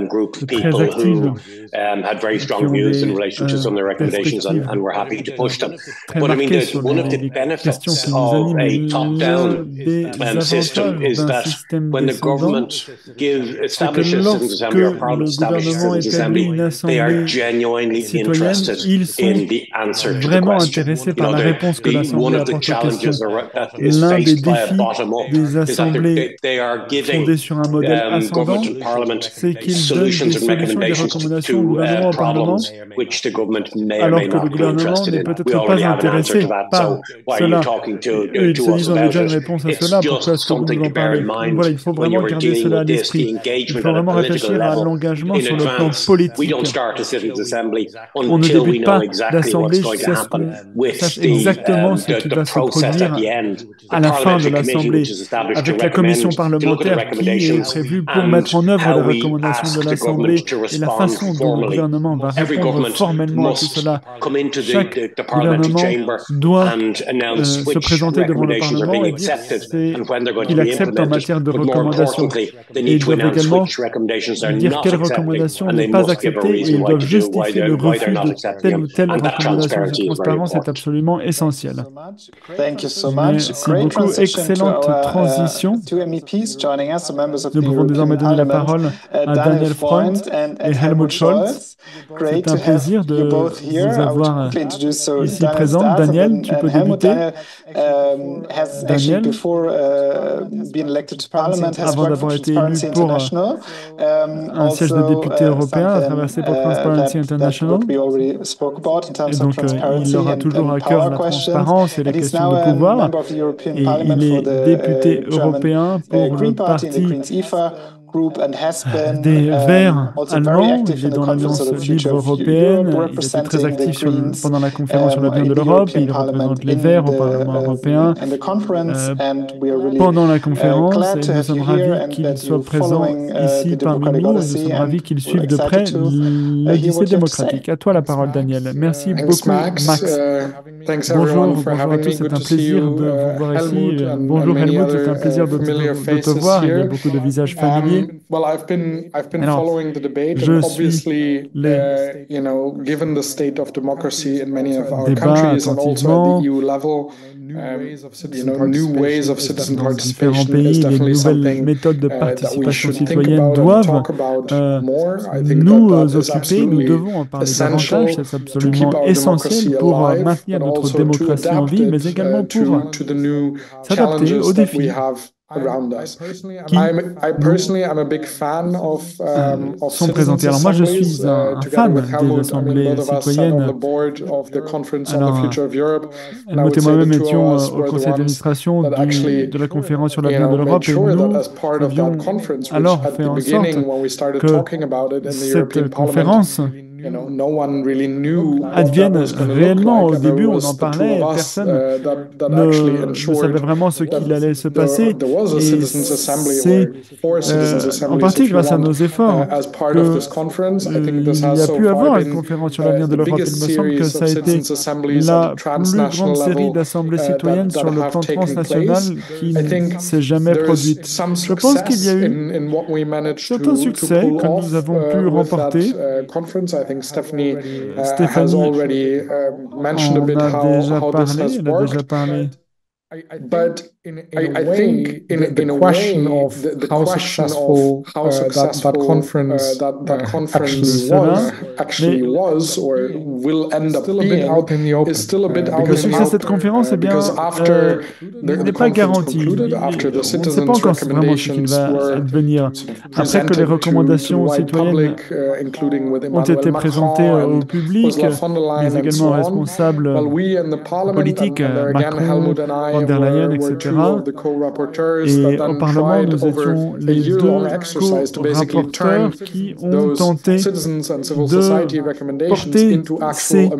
group of people who had very strong views in relation to some of the recommendations, and we're happy to push them. But I mean, one of the benefits of a top-down system is that when the government establishes Citizens Assembly or Parliament establishes Citizens Assembly, they are genuinely interested in the answer to the question. One of the challenges that is faced by a bottom-up is that they are giving government and Parliament solutions and recommendations to problems which the government may or may not be interested in. We already have an answer to that, so why are you talking to us about it? It's just something to bear in mind when you're dealing with this, the engagement at a political level in advance. We don't start a Citizens Assembly until we know exactly what's going to happen with the process at the end. The Parliamentary Committee, which is established avec la commission parlementaire qui est prévue pour mettre en œuvre les recommandations de l'Assemblée et la façon dont le gouvernement va répondre formellement à tout cela. Chaque gouvernement doit se présenter devant le Parlement et dire qu'il accepte en matière de recommandations. Et ils doivent également dire quelle recommandation n'est pas acceptée et ils doivent justifier le refus de telle ou telle recommandation. Cette transparence est absolument essentielle. Merci beaucoup. Excellente transition. Nous pouvons désormais donner la parole à Daniel Freund et Helmut Scholz. C'est un plaisir de vous avoir ici présent. Daniel, tu peux débuter. Daniel, avant d'avoir été élu pour un siège de député européen, a travaillé pour Transparency International. Et donc, il aura toujours à cœur la transparence et les questions de pouvoir. Et il est député européen pour le parti des Verts allemands. Il est dans l'Alliance libre européenne. Il était très actif pendant la conférence sur l'avenir de l'Europe. Il représente les Verts au Parlement européen pendant la conférence. Et nous sommes ravis qu'il soit présent ici parmi nous. Nous sommes ravis qu'il suive de près l'Odyssée démocratique. À toi la parole, Daniel. Merci beaucoup, Max. Bonjour à tous. C'est un plaisir de vous voir ici. Bonjour Helmut, c'est un plaisir de te voir. Il y a beaucoup de visages familiers. Well, I've been following the debate, and obviously, given the state of democracy in many of our countries, and also at the EU level, new ways of citizen participation is definitely something that we should think about and talk about more. I think that is absolutely essential to keep our democracy alive, but also to adapt it to the new challenges that we have around us. I personally am a big fan of citizens' assemblies. Moi, je suis un fan des assemblées citoyennes. Helmut et moi-même étions au conseil d'administration de la conférence sur l'avenir de l'Europe et nous avions alors fait en sorte que cette conférence advienne réellement. Au début, on en parlait, personne ne savait vraiment ce qu'il allait se passer. Et c'est en partie grâce à nos efforts qu'il y a pu avoir une conférence sur l'avenir de l'Europe. Il me semble que ça a été la plus grande série d'assemblées citoyennes sur le plan transnational qui ne s'est jamais produite. Je pense qu'il y a eu certains succès que nous avons pu remporter. Stéphanie en a déjà parlé. But I think in a way, the question of that conference actually was or will end up being is still a bit out in the open. Le succès de cette conférence, because after n'est pas garanti. On ne sait pas encore vraiment ce qu'il va advenir. Après que les recommandations citoyennes ont été présentées au public, mais également aux responsables politiques, Macron, von der Leyen, etc. Et au Parlement, nous étions les deux co-rapporteurs qui ont tenté de porter ces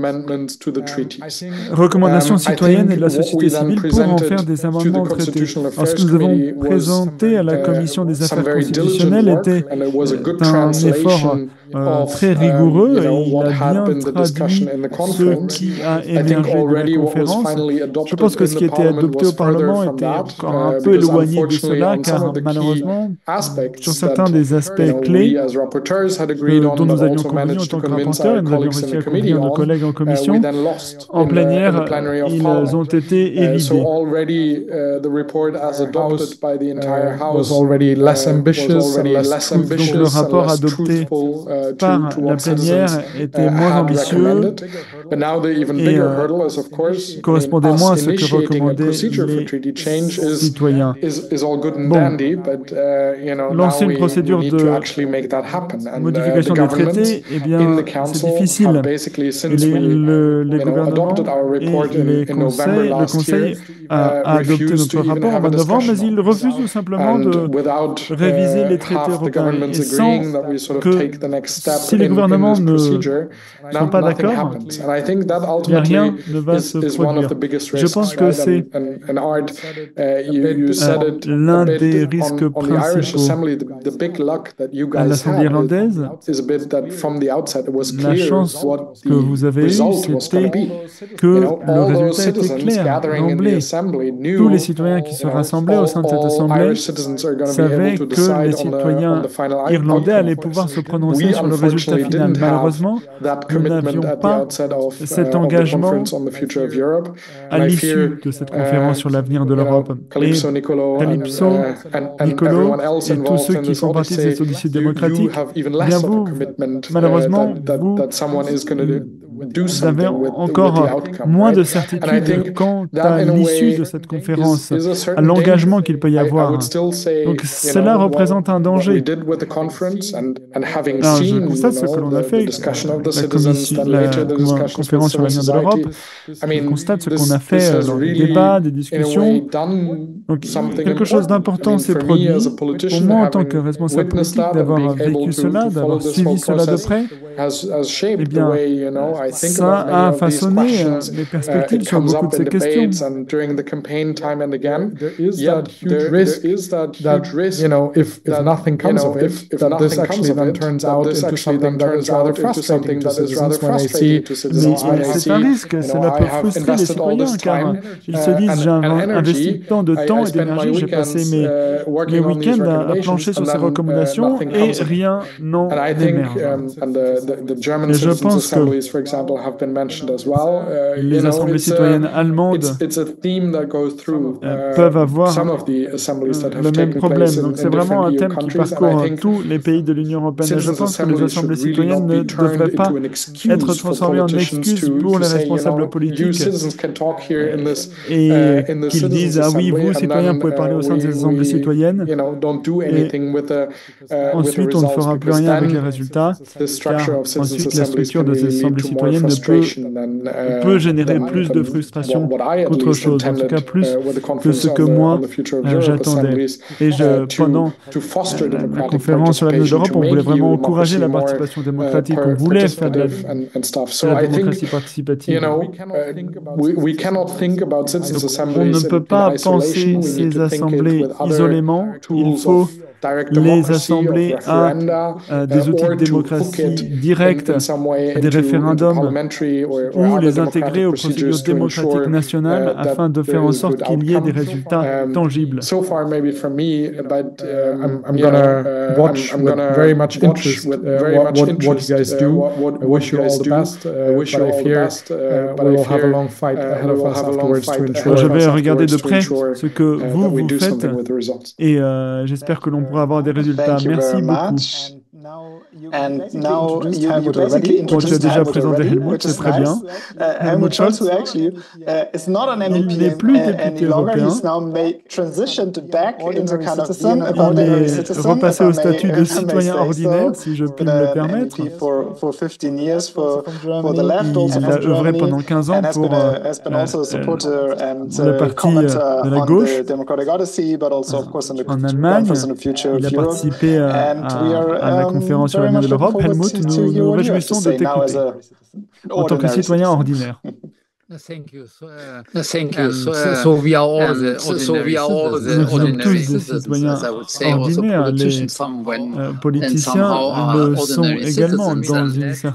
recommandations citoyennes et de la société civile pour en faire des amendements au traité. Alors, ce que nous avons présenté à la Commission des affaires constitutionnelles était un effort très rigoureux et il a bien traduit ce qui a émergé de la conférence. Je pense que ce qui a été adopté au Parlement était encore un peu éloigné de cela, car malheureusement, sur certains des aspects clés dont nous avions convenu en tant que rapporteurs, et nous avions réussi à convenir nos collègues en commission, en plénière, ils ont été évidés. Donc le rapport adopté par la plénière était moins ambitieux et correspondait moins à ce que recommandaient les citoyens. Bon, lancer une procédure de modification des traités, eh bien, c'est difficile. Les gouvernements et le Conseil a adopté notre rapport en mois de novembre, mais il refuse tout simplement de réviser les traités européens. Et sans que, si les gouvernements ne sont pas d'accord, rien ne va se produire. Je pense que c'est and Art, you said it l'un a bit des risques on the Irish principaux Assembly. The big luck that you à guys l'Assemblée had irlandaise, is a bit that from the outset it was la clear chance what que vous the avez eue, result was going to c'était be. que You know, le all those résultat était citizens clair, gathering in the d'emblée. assembly Tous knew, les citoyens qui se rassemblaient au sein de cette all assemblée Irish citizens are going to be savaient able to que les decide on citoyens the final irlandais outcome allaient of pouvoir this. se prononcer We sur le résultat unfortunately final. didn't have Malheureusement, that nous commitment n'avions at the pas outset of cet the engagement conference on the future of Europe. à And I l'issue fear, de cette conférence sur l'avenir de you know, l'Europe. Et Calypso, Nicolo, Calypso, and Nicolo everyone else et tous involved ceux in qui this font partie de odyssey, cette odyssée you démocratique, have even bien less of a vous, commitment malheureusement, vous that someone is going to do avez something with the encore outcome, moins right? de And I certitude think quant that à in a l'issue way de cette conférence, is a à certain l'engagement danger. qu'il peut y I avoir. would still say, Donc you cela know, représente un what we danger. did with the conference and having Alors, je seen, constate you ce que know, l'on a the fait, discussion of the la, citizens, then later the discussions with conférence sur civil l'avenir de l'Europe. society. I Je mean, constate ce qu'on this a fait has lors des really, débats, des in a way, discussions. done Donc, something quelque chose important. I d'important mean, s'est for me produit. as a Pour politician, moi, en tant que having responsable witnessed politique, that and d'avoir being able vécu to cela, follow d'avoir this suivi whole cela de process près, has eh shaped the bien, way, you know, I think ça about many a of these façonné questions. mes perspectives It sur comes beaucoup up de in ces questions. debates and during the campaign time and again. There is Yet that huge risk there is that that, huge risk, you know, if that, nothing comes of it, if that this nothing actually comes of then it, turns that out this into actually something then that turns is rather out into frustrating something to that is rather citizens when they frustrating see to citizens when Mais they c'est un see, risque, you know, cela I peut have frustrer les invested all citoyens this car time ils se disent j'ai and investi energy. tant de temps I et spent my d'énergie, j'ai passé weekends mes working on these week-ends à recommendations plancher sur and ces then recommandations nothing et comes of it. rien n'en And I think, émerge. and the German Et je citizens' pense que assemblies, for example, have been mentioned as well. You les know, assemblées citoyennes allemandes it's a theme that goes through peuvent avoir some of the assemblies that le have même taken problème. place Donc c'est in vraiment different un EU thème qui countries. And I parcourt think tous les pays de l'Union européenne. Et je citizens' pense que les assemblies should assemblées really citoyennes not ne be turned devraient pas into an être excuse for transformées en politicians excuses pour to les say, you responsables know, you politiques citizens can talk here in this et in the qu'ils disent citizens' ah oui, assembly, vous and citoyens then pouvez parler au sein de ces assemblées we citoyennes. you know don't do Et anything with the ensuite, on ne results, fera plus because rien avec les then résultats, the structure car of citizens' ensuite la assemblies structure can de ces really lead assemblées to more citoyennes frustration peut générer plus de frustration qu'autre chose, en tout cas plus que ce que moi j'attendais. Et pendant la conférence sur l'avenir de l'Europe, on voulait vraiment encourager la participation démocratique, on voulait faire de la démocratie participative. On ne peut pas penser ces assemblées isolément, il faut les assembler à des outils de démocratie directe, à des référendums, ou les intégrer aux procédures démocratiques nationales afin de faire en sorte qu'il y ait des résultats tangibles. I'm gonna watch with very much interest what you guys do. I wish you all the best, but I fear we will have a long fight ahead of us afterwards to ensure. Je vais regarder de près ce que vous faites et j'espère que l'on pourra avoir des résultats. Merci beaucoup. And now you basically Bon, tu as déjà présenté Helmut, c'est très bien. Helmut Scholz, who actually is not an MEP any longer, he's now transitioned back into kind of being an ordinary citizen. Repassé au statut de citoyen ordinaire, si je puis me le permettre. For 15 years for the left also from Germany. Il a œuvré pendant 15 ans pour le parti de la gauche. En Allemagne, il a participé à la conférence sur l'avenir de l'Europe. Helmut, nous nous réjouissons de t'écouter en tant que citoyen ordinaire. Thank you. So we are all the ordinary citizens, as I would say. Also politicians, some when and somehow are ordinary citizens.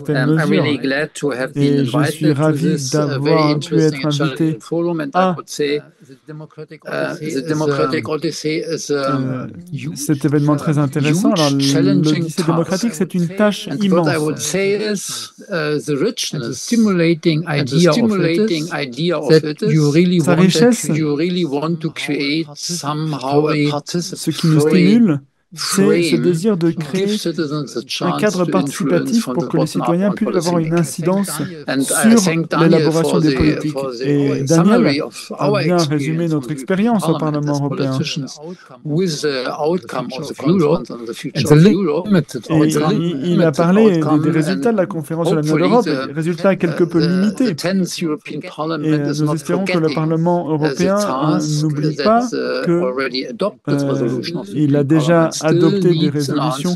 And I'm really glad to have been invited to this very interesting and challenging forum. And I would say the Democratic Odyssey is cet événement très intéressant. Alors, l'Odyssée démocratique, c'est une tâche immense. What I would say is the richness, the stimulating idea of it is you really want to create somehow a ce qui nous stimule, c'est ce désir de créer un cadre participatif pour que les citoyens puissent avoir une incidence sur l'élaboration des politiques. Et Daniel a bien résumé notre expérience au Parlement européen. Et il a parlé des résultats de la conférence sur l'avenir de l'Europe, des résultats quelque peu limités. Et nous espérons que le Parlement européen n'oublie pas qu'il a déjà adopter des résolutions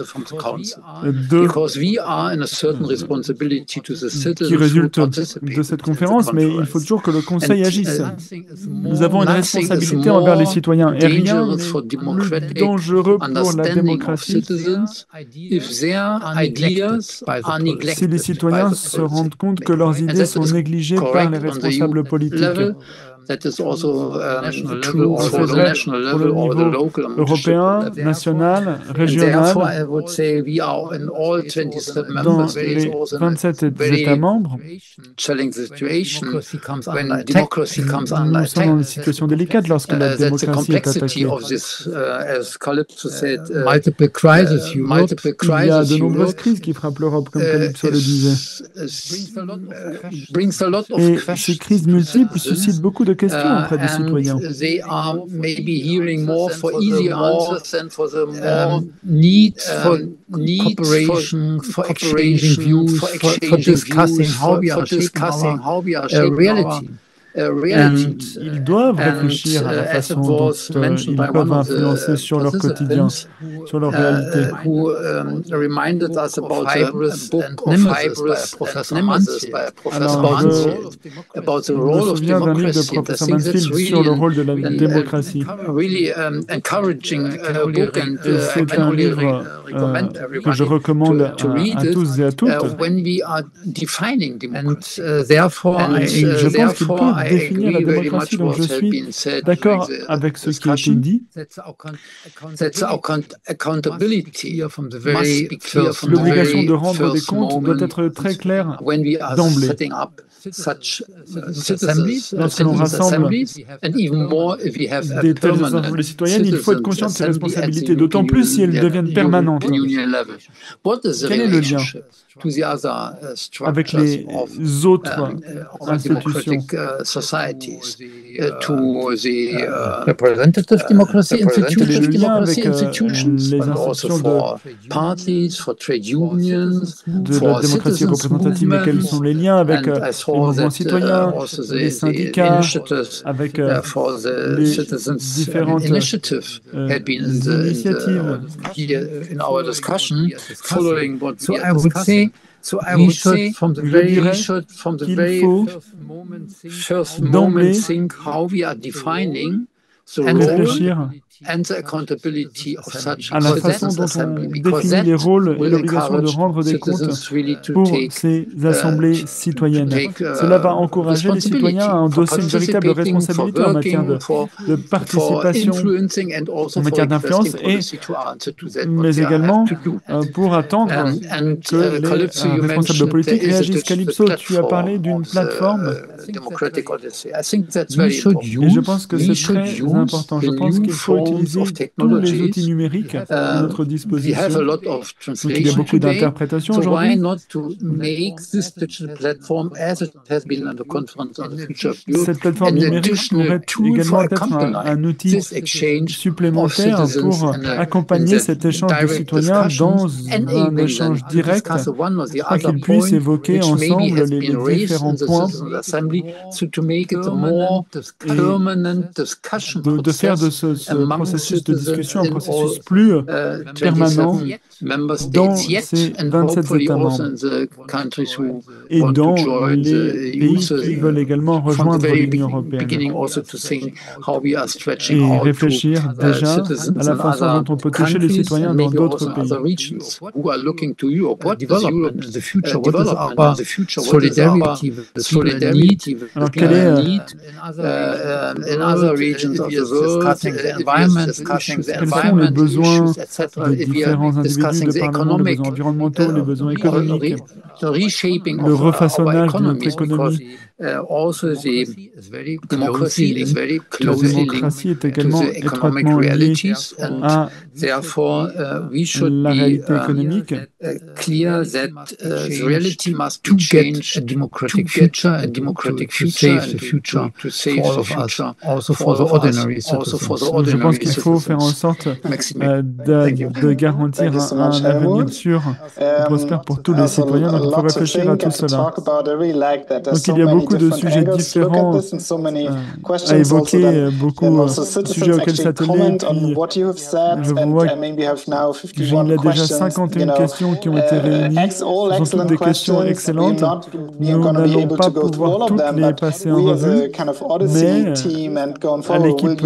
qui résultent de cette conférence, mais il faut toujours que le Conseil agisse. Nous avons une responsabilité envers les citoyens, et rien n'est plus dangereux pour la démocratie si les citoyens se rendent compte que leurs idées sont négligées par les responsables politiques. That is also true for the national level or the local européen, national, régional. Dans les 27 États membres, nous sommes dans une situation délicate lorsque la démocratie est attaquée. Il y a de nombreuses crises qui frappent l'Europe, comme Calypso le disait. Et ces crises multiples suscitent beaucoup de questions auprès des citoyens. They are maybe hearing more for easy answers than for the more need for cooperation, for exchanging views, for discussing how we are shaping our reality. Ils doivent réfléchir à la façon dont ils peuvent influencer sur leur quotidien, sur leur réalité. Who reminded us about the book of Hybris and Nemesis by Professor Mansfield about the role of democracy. I think that's really really encouraging book, and I can only recommend everybody que je recommande à tous et à toutes. When we are defining democracy, therefore, je pense qu'il peut définir la démocratie, donc je suis d'accord avec ce qui a été dit. L'obligation de rendre des comptes doit être très claire d'emblée. Lorsque l'on rassemble des telles assemblées citoyennes, il faut être conscient de ses responsabilités, d'autant plus si elles deviennent permanentes. Quel est le lien avec les autres institutions? Representative democracy institutions, les institutions de la démocratie représentative, mais quels sont les liens avec les mouvements citoyens, les syndicats, avec les différentes initiatives. So I would say we should from the very first moment think how we are defining the role and the accountability of such à la façon dont on définit les rôles et l'obligation de rendre des comptes pour ces assemblées citoyennes. Cela va encourager les citoyens à endosser une véritable responsabilité en matière de participation, en matière d'influence, mais également pour attendre que les responsables politiques réagissent. Calypso, tu as parlé d'une plateforme et je pense que c'est très important. Je pense qu'il faut utiliser tous les outils numériques à notre disposition. Donc, il y a beaucoup d'interprétations aujourd'hui. Cette plateforme numérique pourrait également être un outil supplémentaire pour accompagner cet échange de citoyens dans un échange direct, afin qu'ils puissent évoquer ensemble les différents points et de faire de ce processus de discussion un processus plus permanent dans ces 27 États membres et dans les pays qui veulent également rejoindre l'Union européenne. Et réfléchir déjà à la façon dont on peut toucher les citoyens dans d'autres pays. Alors, quel est quels sont les besoins des différents individus de parlement, les besoins environnementaux, les besoins économiques, le refaçonnage de notre économie. La démocratie est également étroitement liée à la réalité économique. democratic future and to save the future also for the ordinary citizens. Je pense qu'il faut faire en sorte de garantir un avenir sûr et prospère pour tous les citoyens. Donc il faut réfléchir à tout cela. Donc il y a beaucoup de sujets différents à évoquer, beaucoup de sujets auxquels s'atteler. Puis je vois qu'il y a déjà 51 questions qui ont été réunies. Ce sont toutes des questions excellentes. Nous n'allons pas pouvoir toutes les passer en revue, mais à l'équipe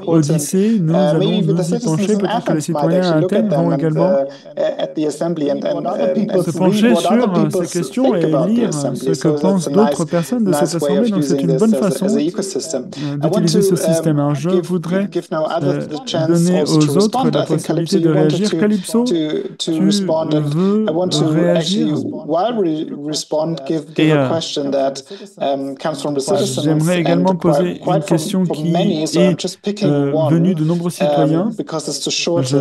Odyssée, nous allons nous y pencher. Peut-être que les citoyens à Athènes vont également se pencher sur ces questions et lire ce que pensent d'autres personnes de cette assemblée. Donc c'est une bonne façon d'utiliser ce système. Alors je voudrais donner aux autres la possibilité de réagir. Calypso, tu veux réagir? Et j'aimerais également poser une question qui est venue de nombreux citoyens.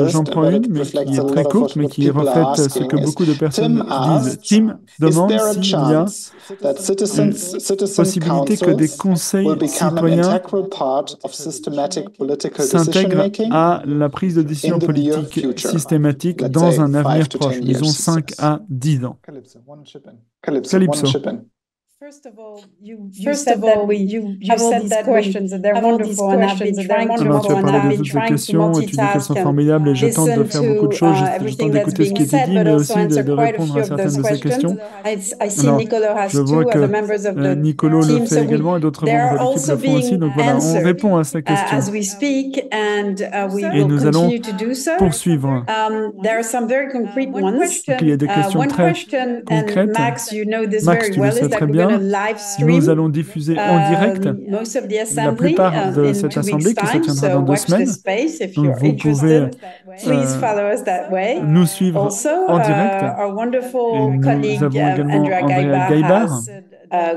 J'en prends une, mais qui est très courte, mais qui reflète ce que beaucoup de personnes disent. Tim demande s'il y a une possibilité que des conseils citoyens s'intègrent à la prise de décision politique systématique dans un avenir proche, disons 5 à 10 ans. Calypso. First of all, you said that you have all these questions and they're wonderful and I've been trying to tu as parlé de toutes ces questions et tu dis qu'elles sont formidables et je tente de faire beaucoup de choses. Je tente d'écouter ce qui est dit, mais aussi de répondre à certaines de ces questions. Alors, je vois que Nicolo le fait également et d'autres membres de l'équipe le font aussi. Donc voilà, on répond à ces questions. Et nous allons poursuivre. Donc il y a des questions très concrètes. Max, tu le sais très bien. Nous allons diffuser en direct la plupart de cette assemblée qui se tiendra dans 2 semaines. Donc vous pouvez nous suivre en direct. Et nous avons également Andrea Gaibar qui a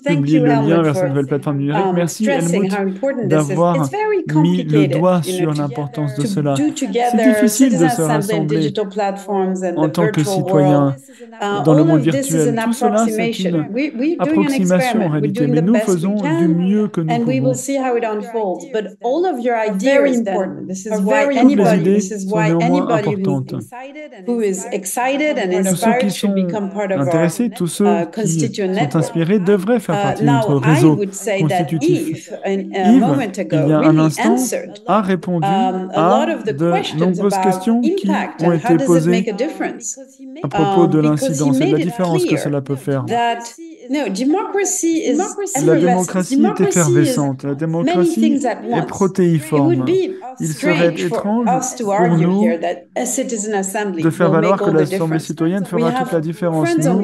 publié le lien vers cette nouvelle plateforme numérique. Merci Helmut d'avoir mis le doigt sur l'importance de cela. C'est difficile de se rassembler en tant que citoyen dans le monde virtuel. Tout cela, c'est une approximation en réalité, mais nous faisons du mieux que nous pouvons. Toutes les idées sont néanmoins importantes. Tous ceux qui sont intéressés, tous ceux qui sont inspirés devraient faire partie de notre réseau constitutif. Yves, il y a un instant, a répondu à de nombreuses questions qui ont été posées à propos de l'incidence et de la différence que cela peut faire. La démocratie est effervescente, la démocratie est protéiforme. Il serait étrange pour nous de faire valoir que l'Assemblée citoyenne fera toute la différence. Nous avons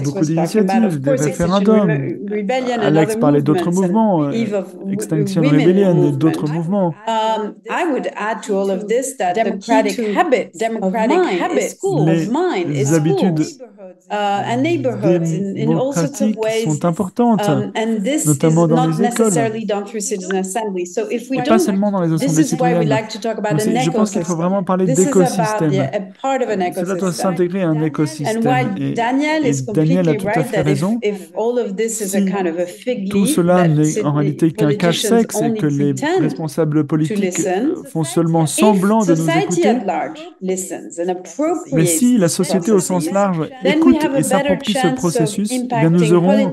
beaucoup d'initiatives, des référendums. Alex parlait d'autres mouvements, Extinction Rebellion et d'autres mouvements. Les habitudes démocratiques sont importantes, notamment dans les écoles. Et pas seulement dans les assemblées citoyennes. Je pense qu'il faut vraiment parler d'écosystème. Cela doit s'intégrer à un écosystème. Et Daniel a tout à fait raison. Si tout cela n'est en réalité qu'un cache-sexe et que les responsables politiques font seulement semblant de nous écouter, mais si la société au sens large écoute et s'approprie ce processus, eh bien nous aurons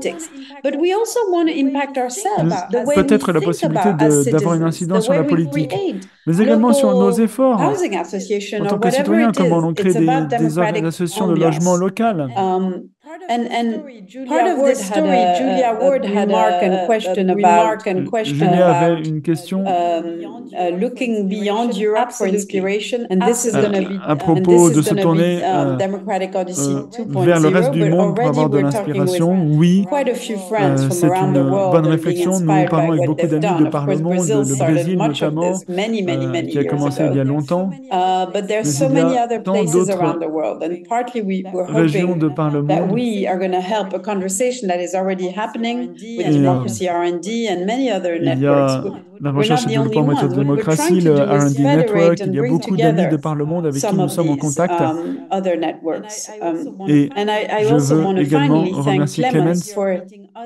peut-être la possibilité d'avoir une incidence sur la politique, mais également sur nos efforts. En tant que citoyens, comment on crée des associations de logement local. Julia avait une question à propos de se tourner vers le reste du monde pour avoir de l'inspiration. Oui, c'est une bonne réflexion. Nous parlons avec beaucoup d'amis de par le monde, le Brésil notamment, qui a commencé il y a longtemps. Mais il y a tant d'autres régions de par le monde we are going to help a conversation that is already happening with Democracy R&D and many other networks. La recherche et développement en matière de démocratie, le R&D Network, il y a beaucoup d'amis de par le monde avec qui nous sommes en contact. Et je veux également remercier Clemens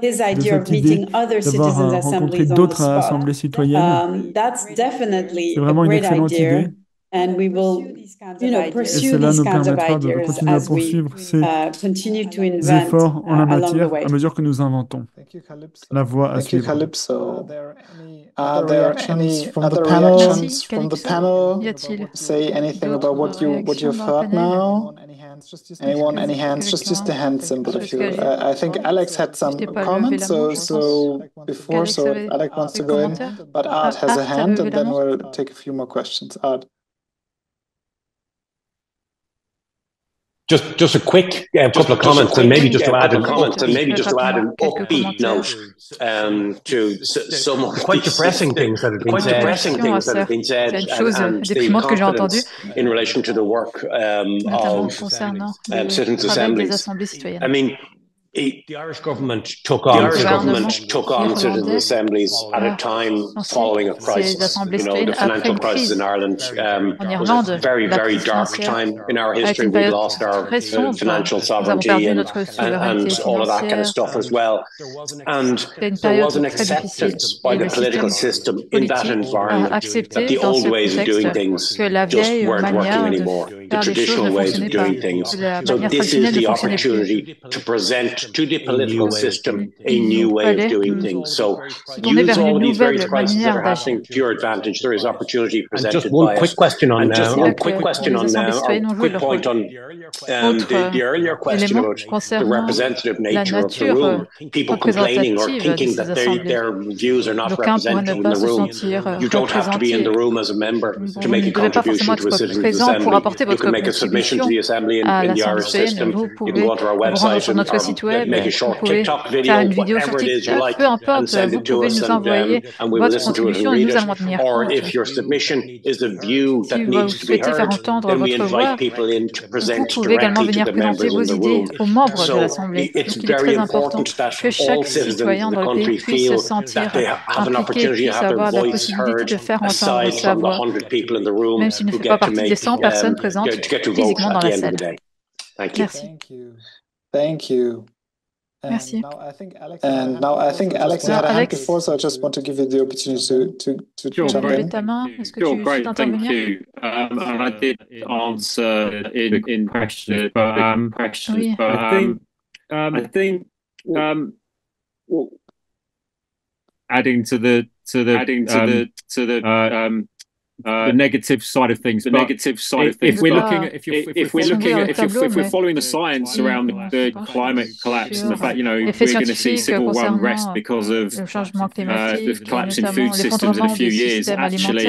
de cette idée d'avoir rencontré d'autres assemblées citoyennes. C'est vraiment une excellente idée. Et cela nous permettra de continuer à poursuivre ces efforts en la matière à mesure que nous inventons la voie à suivre. Are there any other reactions from the panel? Say anything about what you've heard now? Anyone? Any hands? Just a hand symbol if you. I think Alex had some comments. So Alex wants to go in, but Art has a hand, and then we'll take a few more questions. Art. Just a quick couple of comments, and maybe just to add an upbeat note to some quite depressing things that have been said, and the confidence in relation to the work of citizens' assemblies. I mean, the Irish government took on citizens' assemblies at a time following a crisis. The financial crisis in Ireland was a very, very dark time in our history. We lost our financial sovereignty and all of that kind of stuff as well. And there was an acceptance by the political system in that environment that the old ways of doing things just weren't working anymore, the traditional ways of doing things. So this is the opportunity to present to the political system a new way of doing things. So use all of these various crises that are happening to your advantage. There is opportunity presented. And just one quick question on now. One quick question on now. Quick point on the earlier question about the representative nature of the room. People complaining or thinking that their views are not represented in the room. You don't have to be in the room as a member to make a contribution to a citizens' assembly. You can make a submission to the assembly in the Irish system. You can go to our website and make a short TikTok video, whatever it is you like, and send it to us, and we will listen to it and read it. Or if your submission is a view that needs to be heard, then we invite people in to present directly to the members in the room. So it's very important that all citizens in the country feel that they have an opportunity to have their voice heard, aside from the 100 people in the room who get to make to get to vote at the end of the day. Thank you. Thank you. Merci. Now I think Alex had a hand before, so I just want to give you the opportunity to jump in. Sure, great, thank you. And I did answer in questions, but I think adding to the negative side of things. If we're following the science around the climate collapse and the fact, we're going to see civil unrest because of the collapse in food systems in a few years. Actually,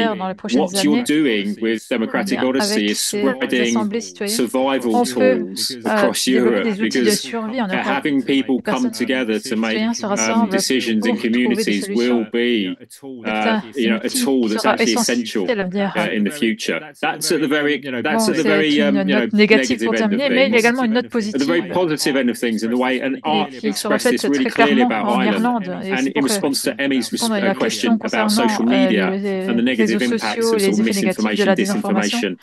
what you're doing with Democratic Odyssey is spreading survival tools across Europe, because having people come together to make decisions in communities will be a tool that's actually essential in the future. That's at the very, negative end of things. At the very positive end of things, in the way, and Art expressed this really clearly about Ireland. And in response to Emmy's question about social media and the negative impacts of sort of misinformation, disinformation,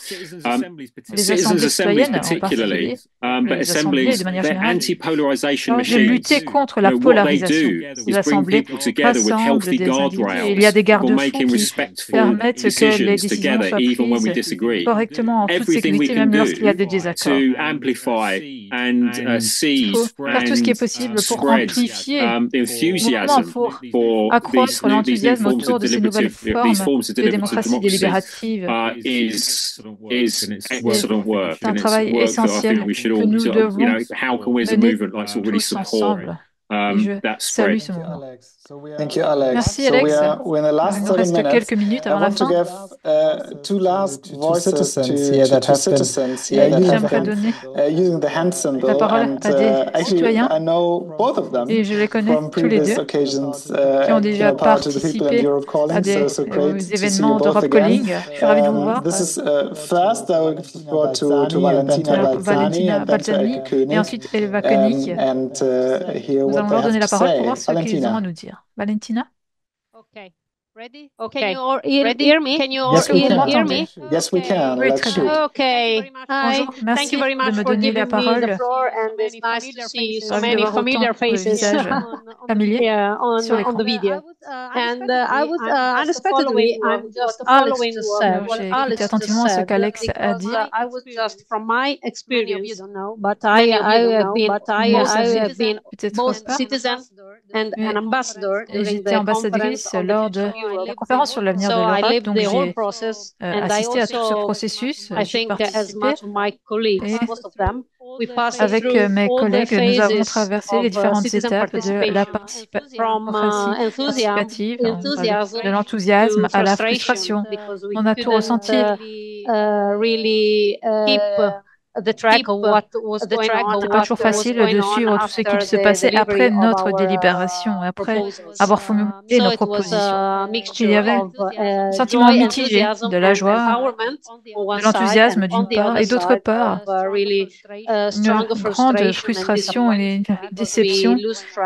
citizens' assemblies particularly, but assemblies, they're anti-polarisation machines. What they do is bring people together with healthy guardrails for making respectful decisions together, even when we disagree. Everything we can do to amplify and seize and spread enthusiasm for these forms of deliberative democracy is excellent work, and it's work that I think we should all, how can we as a movement really support Je salue ce moment. Thank you, Alex. Merci, Alex. We're in the last Il nous reste quelques minutes avant la fin. Two last voices to citizens here that have been using the hand symbol. La parole à des citoyens, I know both of them et je les connais tous les deux, qui ont déjà participé à des événements d'Europe Calling. Je suis ravie de vous voir. This is first I will go to Valentina Balzani et ensuite Eva Koenig. Nous allons leur donner la parole pour voir ce qu'ils ont à nous dire. Valentina? Okay. Ready? Okay. Can you all hear me? Can you all hear me? Yes, we can. Let's shoot. Okay. Hi. Merci Thank you very much de me for donner la giving me parole. the floor, and it's nice to see so many familiar faces on the video. And I was unexpectedly, I'm just following what Alex just said. I was just from my experience, you don't know, but I have been both citizen and an ambassador during the conference lors de la conférence sur l'avenir de l'Europe, donc j'ai assisté à tout ce processus, j'ai participé et avec mes collègues, nous avons traversé les différentes étapes de la participation participative, de l'enthousiasme à la frustration. On a tout ressenti. C'était pas toujours facile de suivre tout ce qui se passait après notre délibération, après avoir formulé nos propositions. Il y avait un sentiment mitigé de la joie, de l'enthousiasme d'une part, et d'autre part, une grande frustration et une déception,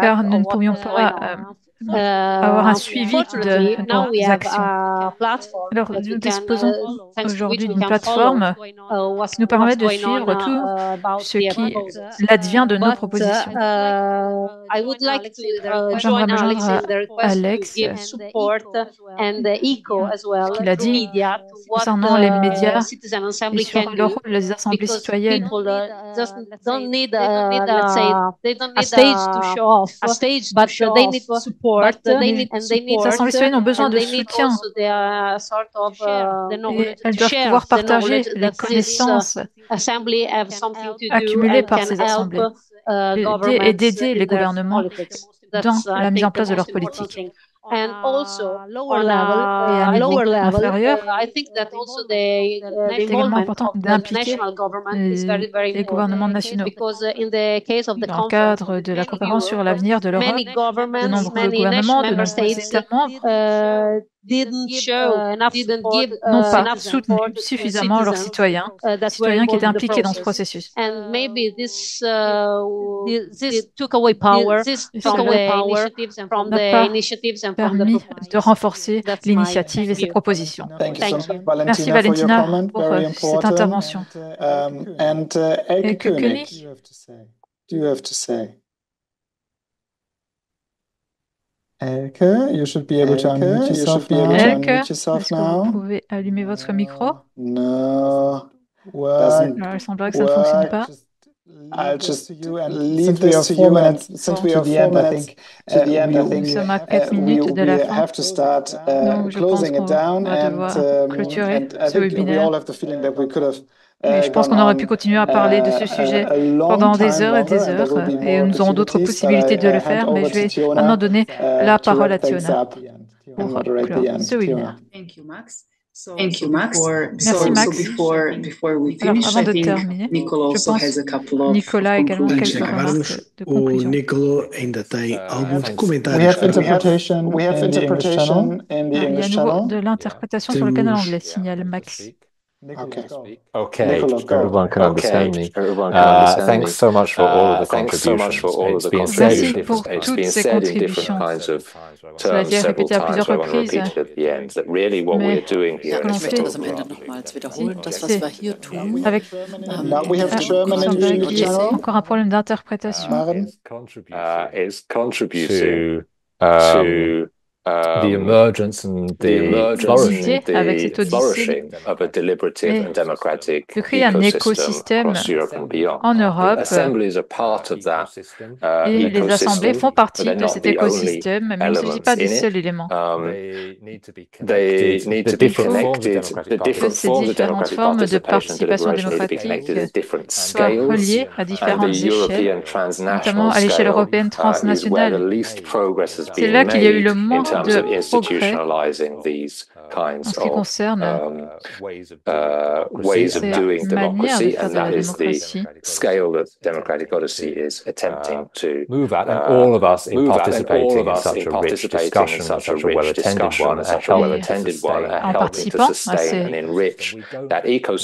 car nous ne pouvions pas avoir un suivi de nos actions. Alors, nous disposons aujourd'hui d'une plateforme qui nous permet de suivre tout ce qui l'advient de nos propositions. J'aimerais me joindre à Alex, ce qu'il a dit concernant les médias et sur le rôle des assemblées citoyennes. Les assemblées citoyennes ont besoin de soutien. Et elles doivent pouvoir partager les connaissances accumulées par ces assemblées et d'aider les gouvernements dans la mise en place de leurs politiques. Et à un niveau inférieur, il est également important d'impliquer les gouvernements nationaux. Dans le cadre de la conférence sur l'avenir de l'Europe, de nombreux gouvernements, de nombreux États membres n'ont pas soutenu suffisamment leurs citoyens qui étaient impliqués dans ce processus. N'a pas permis de renforcer l'initiative et ses propositions. Merci Valentina pour cette intervention. Et que Koenig? Elke, you should be able to unmute yourself now. Elke, est-ce que vous pouvez allumer votre micro? No. Il semblerait que ça ne fonctionne pas. I'll just leave this to you, and since we are 4 minutes to the end, I think we have to start closing it down, and I think we all have the feeling that we could have. Et je pense qu'on aurait pu continuer à parler de ce sujet pendant des heures et des heures, et nous aurons d'autres possibilités de le faire, mais je vais maintenant donner la parole à Tiona pour clore ce webinaire. Thank you, Max. Merci, Max. Alors, avant de terminer, je pense que Nicolas a également quelques remarques de conclusion. We have interpretation in the English channel. Il y a à nouveau de l'interprétation sur le canal anglais, signale Max. Okay, everyone can understand me. Thanks so much for all of the contributions. Merci pour toutes ces contributions. Cela a été répété à plusieurs reprises. Mais ce que l'on fait, c'est avec il y a encore un problème d'interprétation. the emergence and the flourishing of a deliberative and democratic ecosystem across Europe and beyond. En Europe, Assemblies are part of that et les assemblées font partie de cet écosystème, mais il ne s'agit pas du seul élément. They need to be connected. The different forms of democratic participation and deliberation need to be connected at different scales. Reliés à différentes The European transnational notamment à l'échelle européenne scale is where the transnationale. least progress has C'est been là qu'il y a eu made le in moins terms de of progrès institutionalizing these en kinds ce qui of concerne ways of ces doing manières de democracy, faire and de la that is the démocratie. scale that Democratic Odyssey is attempting to move at, and all of us in participating in such a rich discussion, such a well-attended one, En participant à ces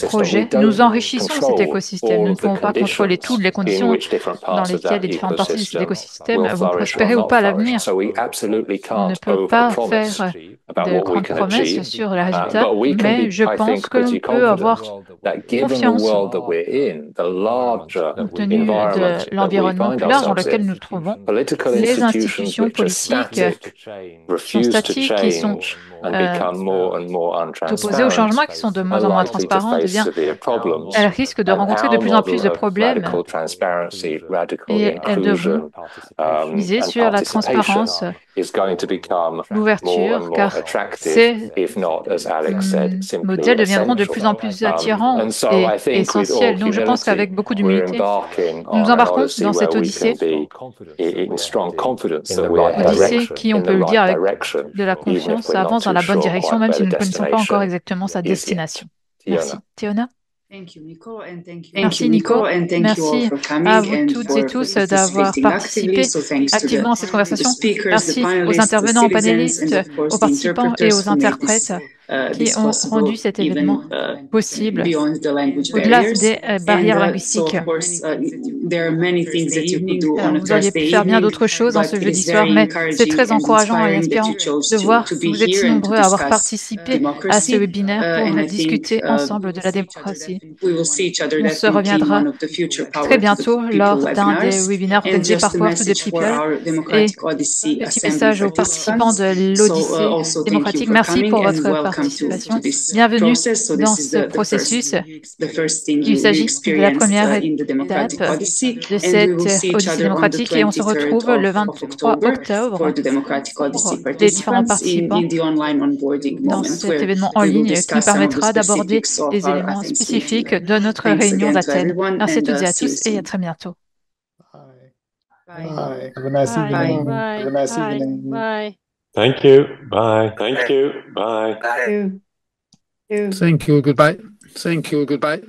projets, nous enrichissons cet écosystème. Nous ne pouvons pas contrôler toutes les conditions dans lesquelles les différentes parties de cet écosystème vont prospérer ou pas à l'avenir. On ne peut pas faire de grandes promesses sur les résultats, mais je pense que l'on peut avoir confiance compte tenu de l'environnement plus large dans lequel nous nous trouvons. Les institutions politiques sont statiques, qui sont opposées au changement, qui sont de moins en moins transparentes, eh bien, elles risquent de rencontrer de plus en plus de problèmes et elles devront miser sur la transparence, l'ouverture, car ces modèles deviendront de plus en plus attirants et essentiels. Donc je pense qu'avec beaucoup d'humilité, nous embarquons dans cette odyssée qui, on peut le dire avec de la confiance, avance dans la bonne direction, même si nous ne connaissons pas encore exactement sa destination. Merci. Théona? Merci Nico, merci à vous toutes et tous d'avoir participé activement à cette conversation. Merci aux intervenants, aux panélistes, aux participants et aux interprètes qui ont rendu cet événement possible, au-delà des barrières linguistiques. Vous auriez pu faire bien d'autres choses en ce jeudi soir, mais c'est très encourageant et inspirant de voir que vous êtes si nombreux à avoir participé à ce webinaire pour discuter ensemble de la démocratie. On se reviendra très bientôt lors d'un des webinaires organisés par Power to the People. Et petit message aux participants de l'Odyssée démocratique, merci pour votre participation. Bienvenue dans ce processus. Il s'agit de la première étape de cette Odyssée démocratique et on se retrouve le 23 octobre pour les différents participants dans cet événement en ligne qui nous permettra d'aborder les éléments spécifiques de notre réunion d'Athènes. Merci à toutes et à tous et à très bientôt. Bye. Have a nice evening. Have a nice evening. Bye. Thank you. Bye. Thank you. Bye. Thank you. Goodbye. Thank you. Goodbye.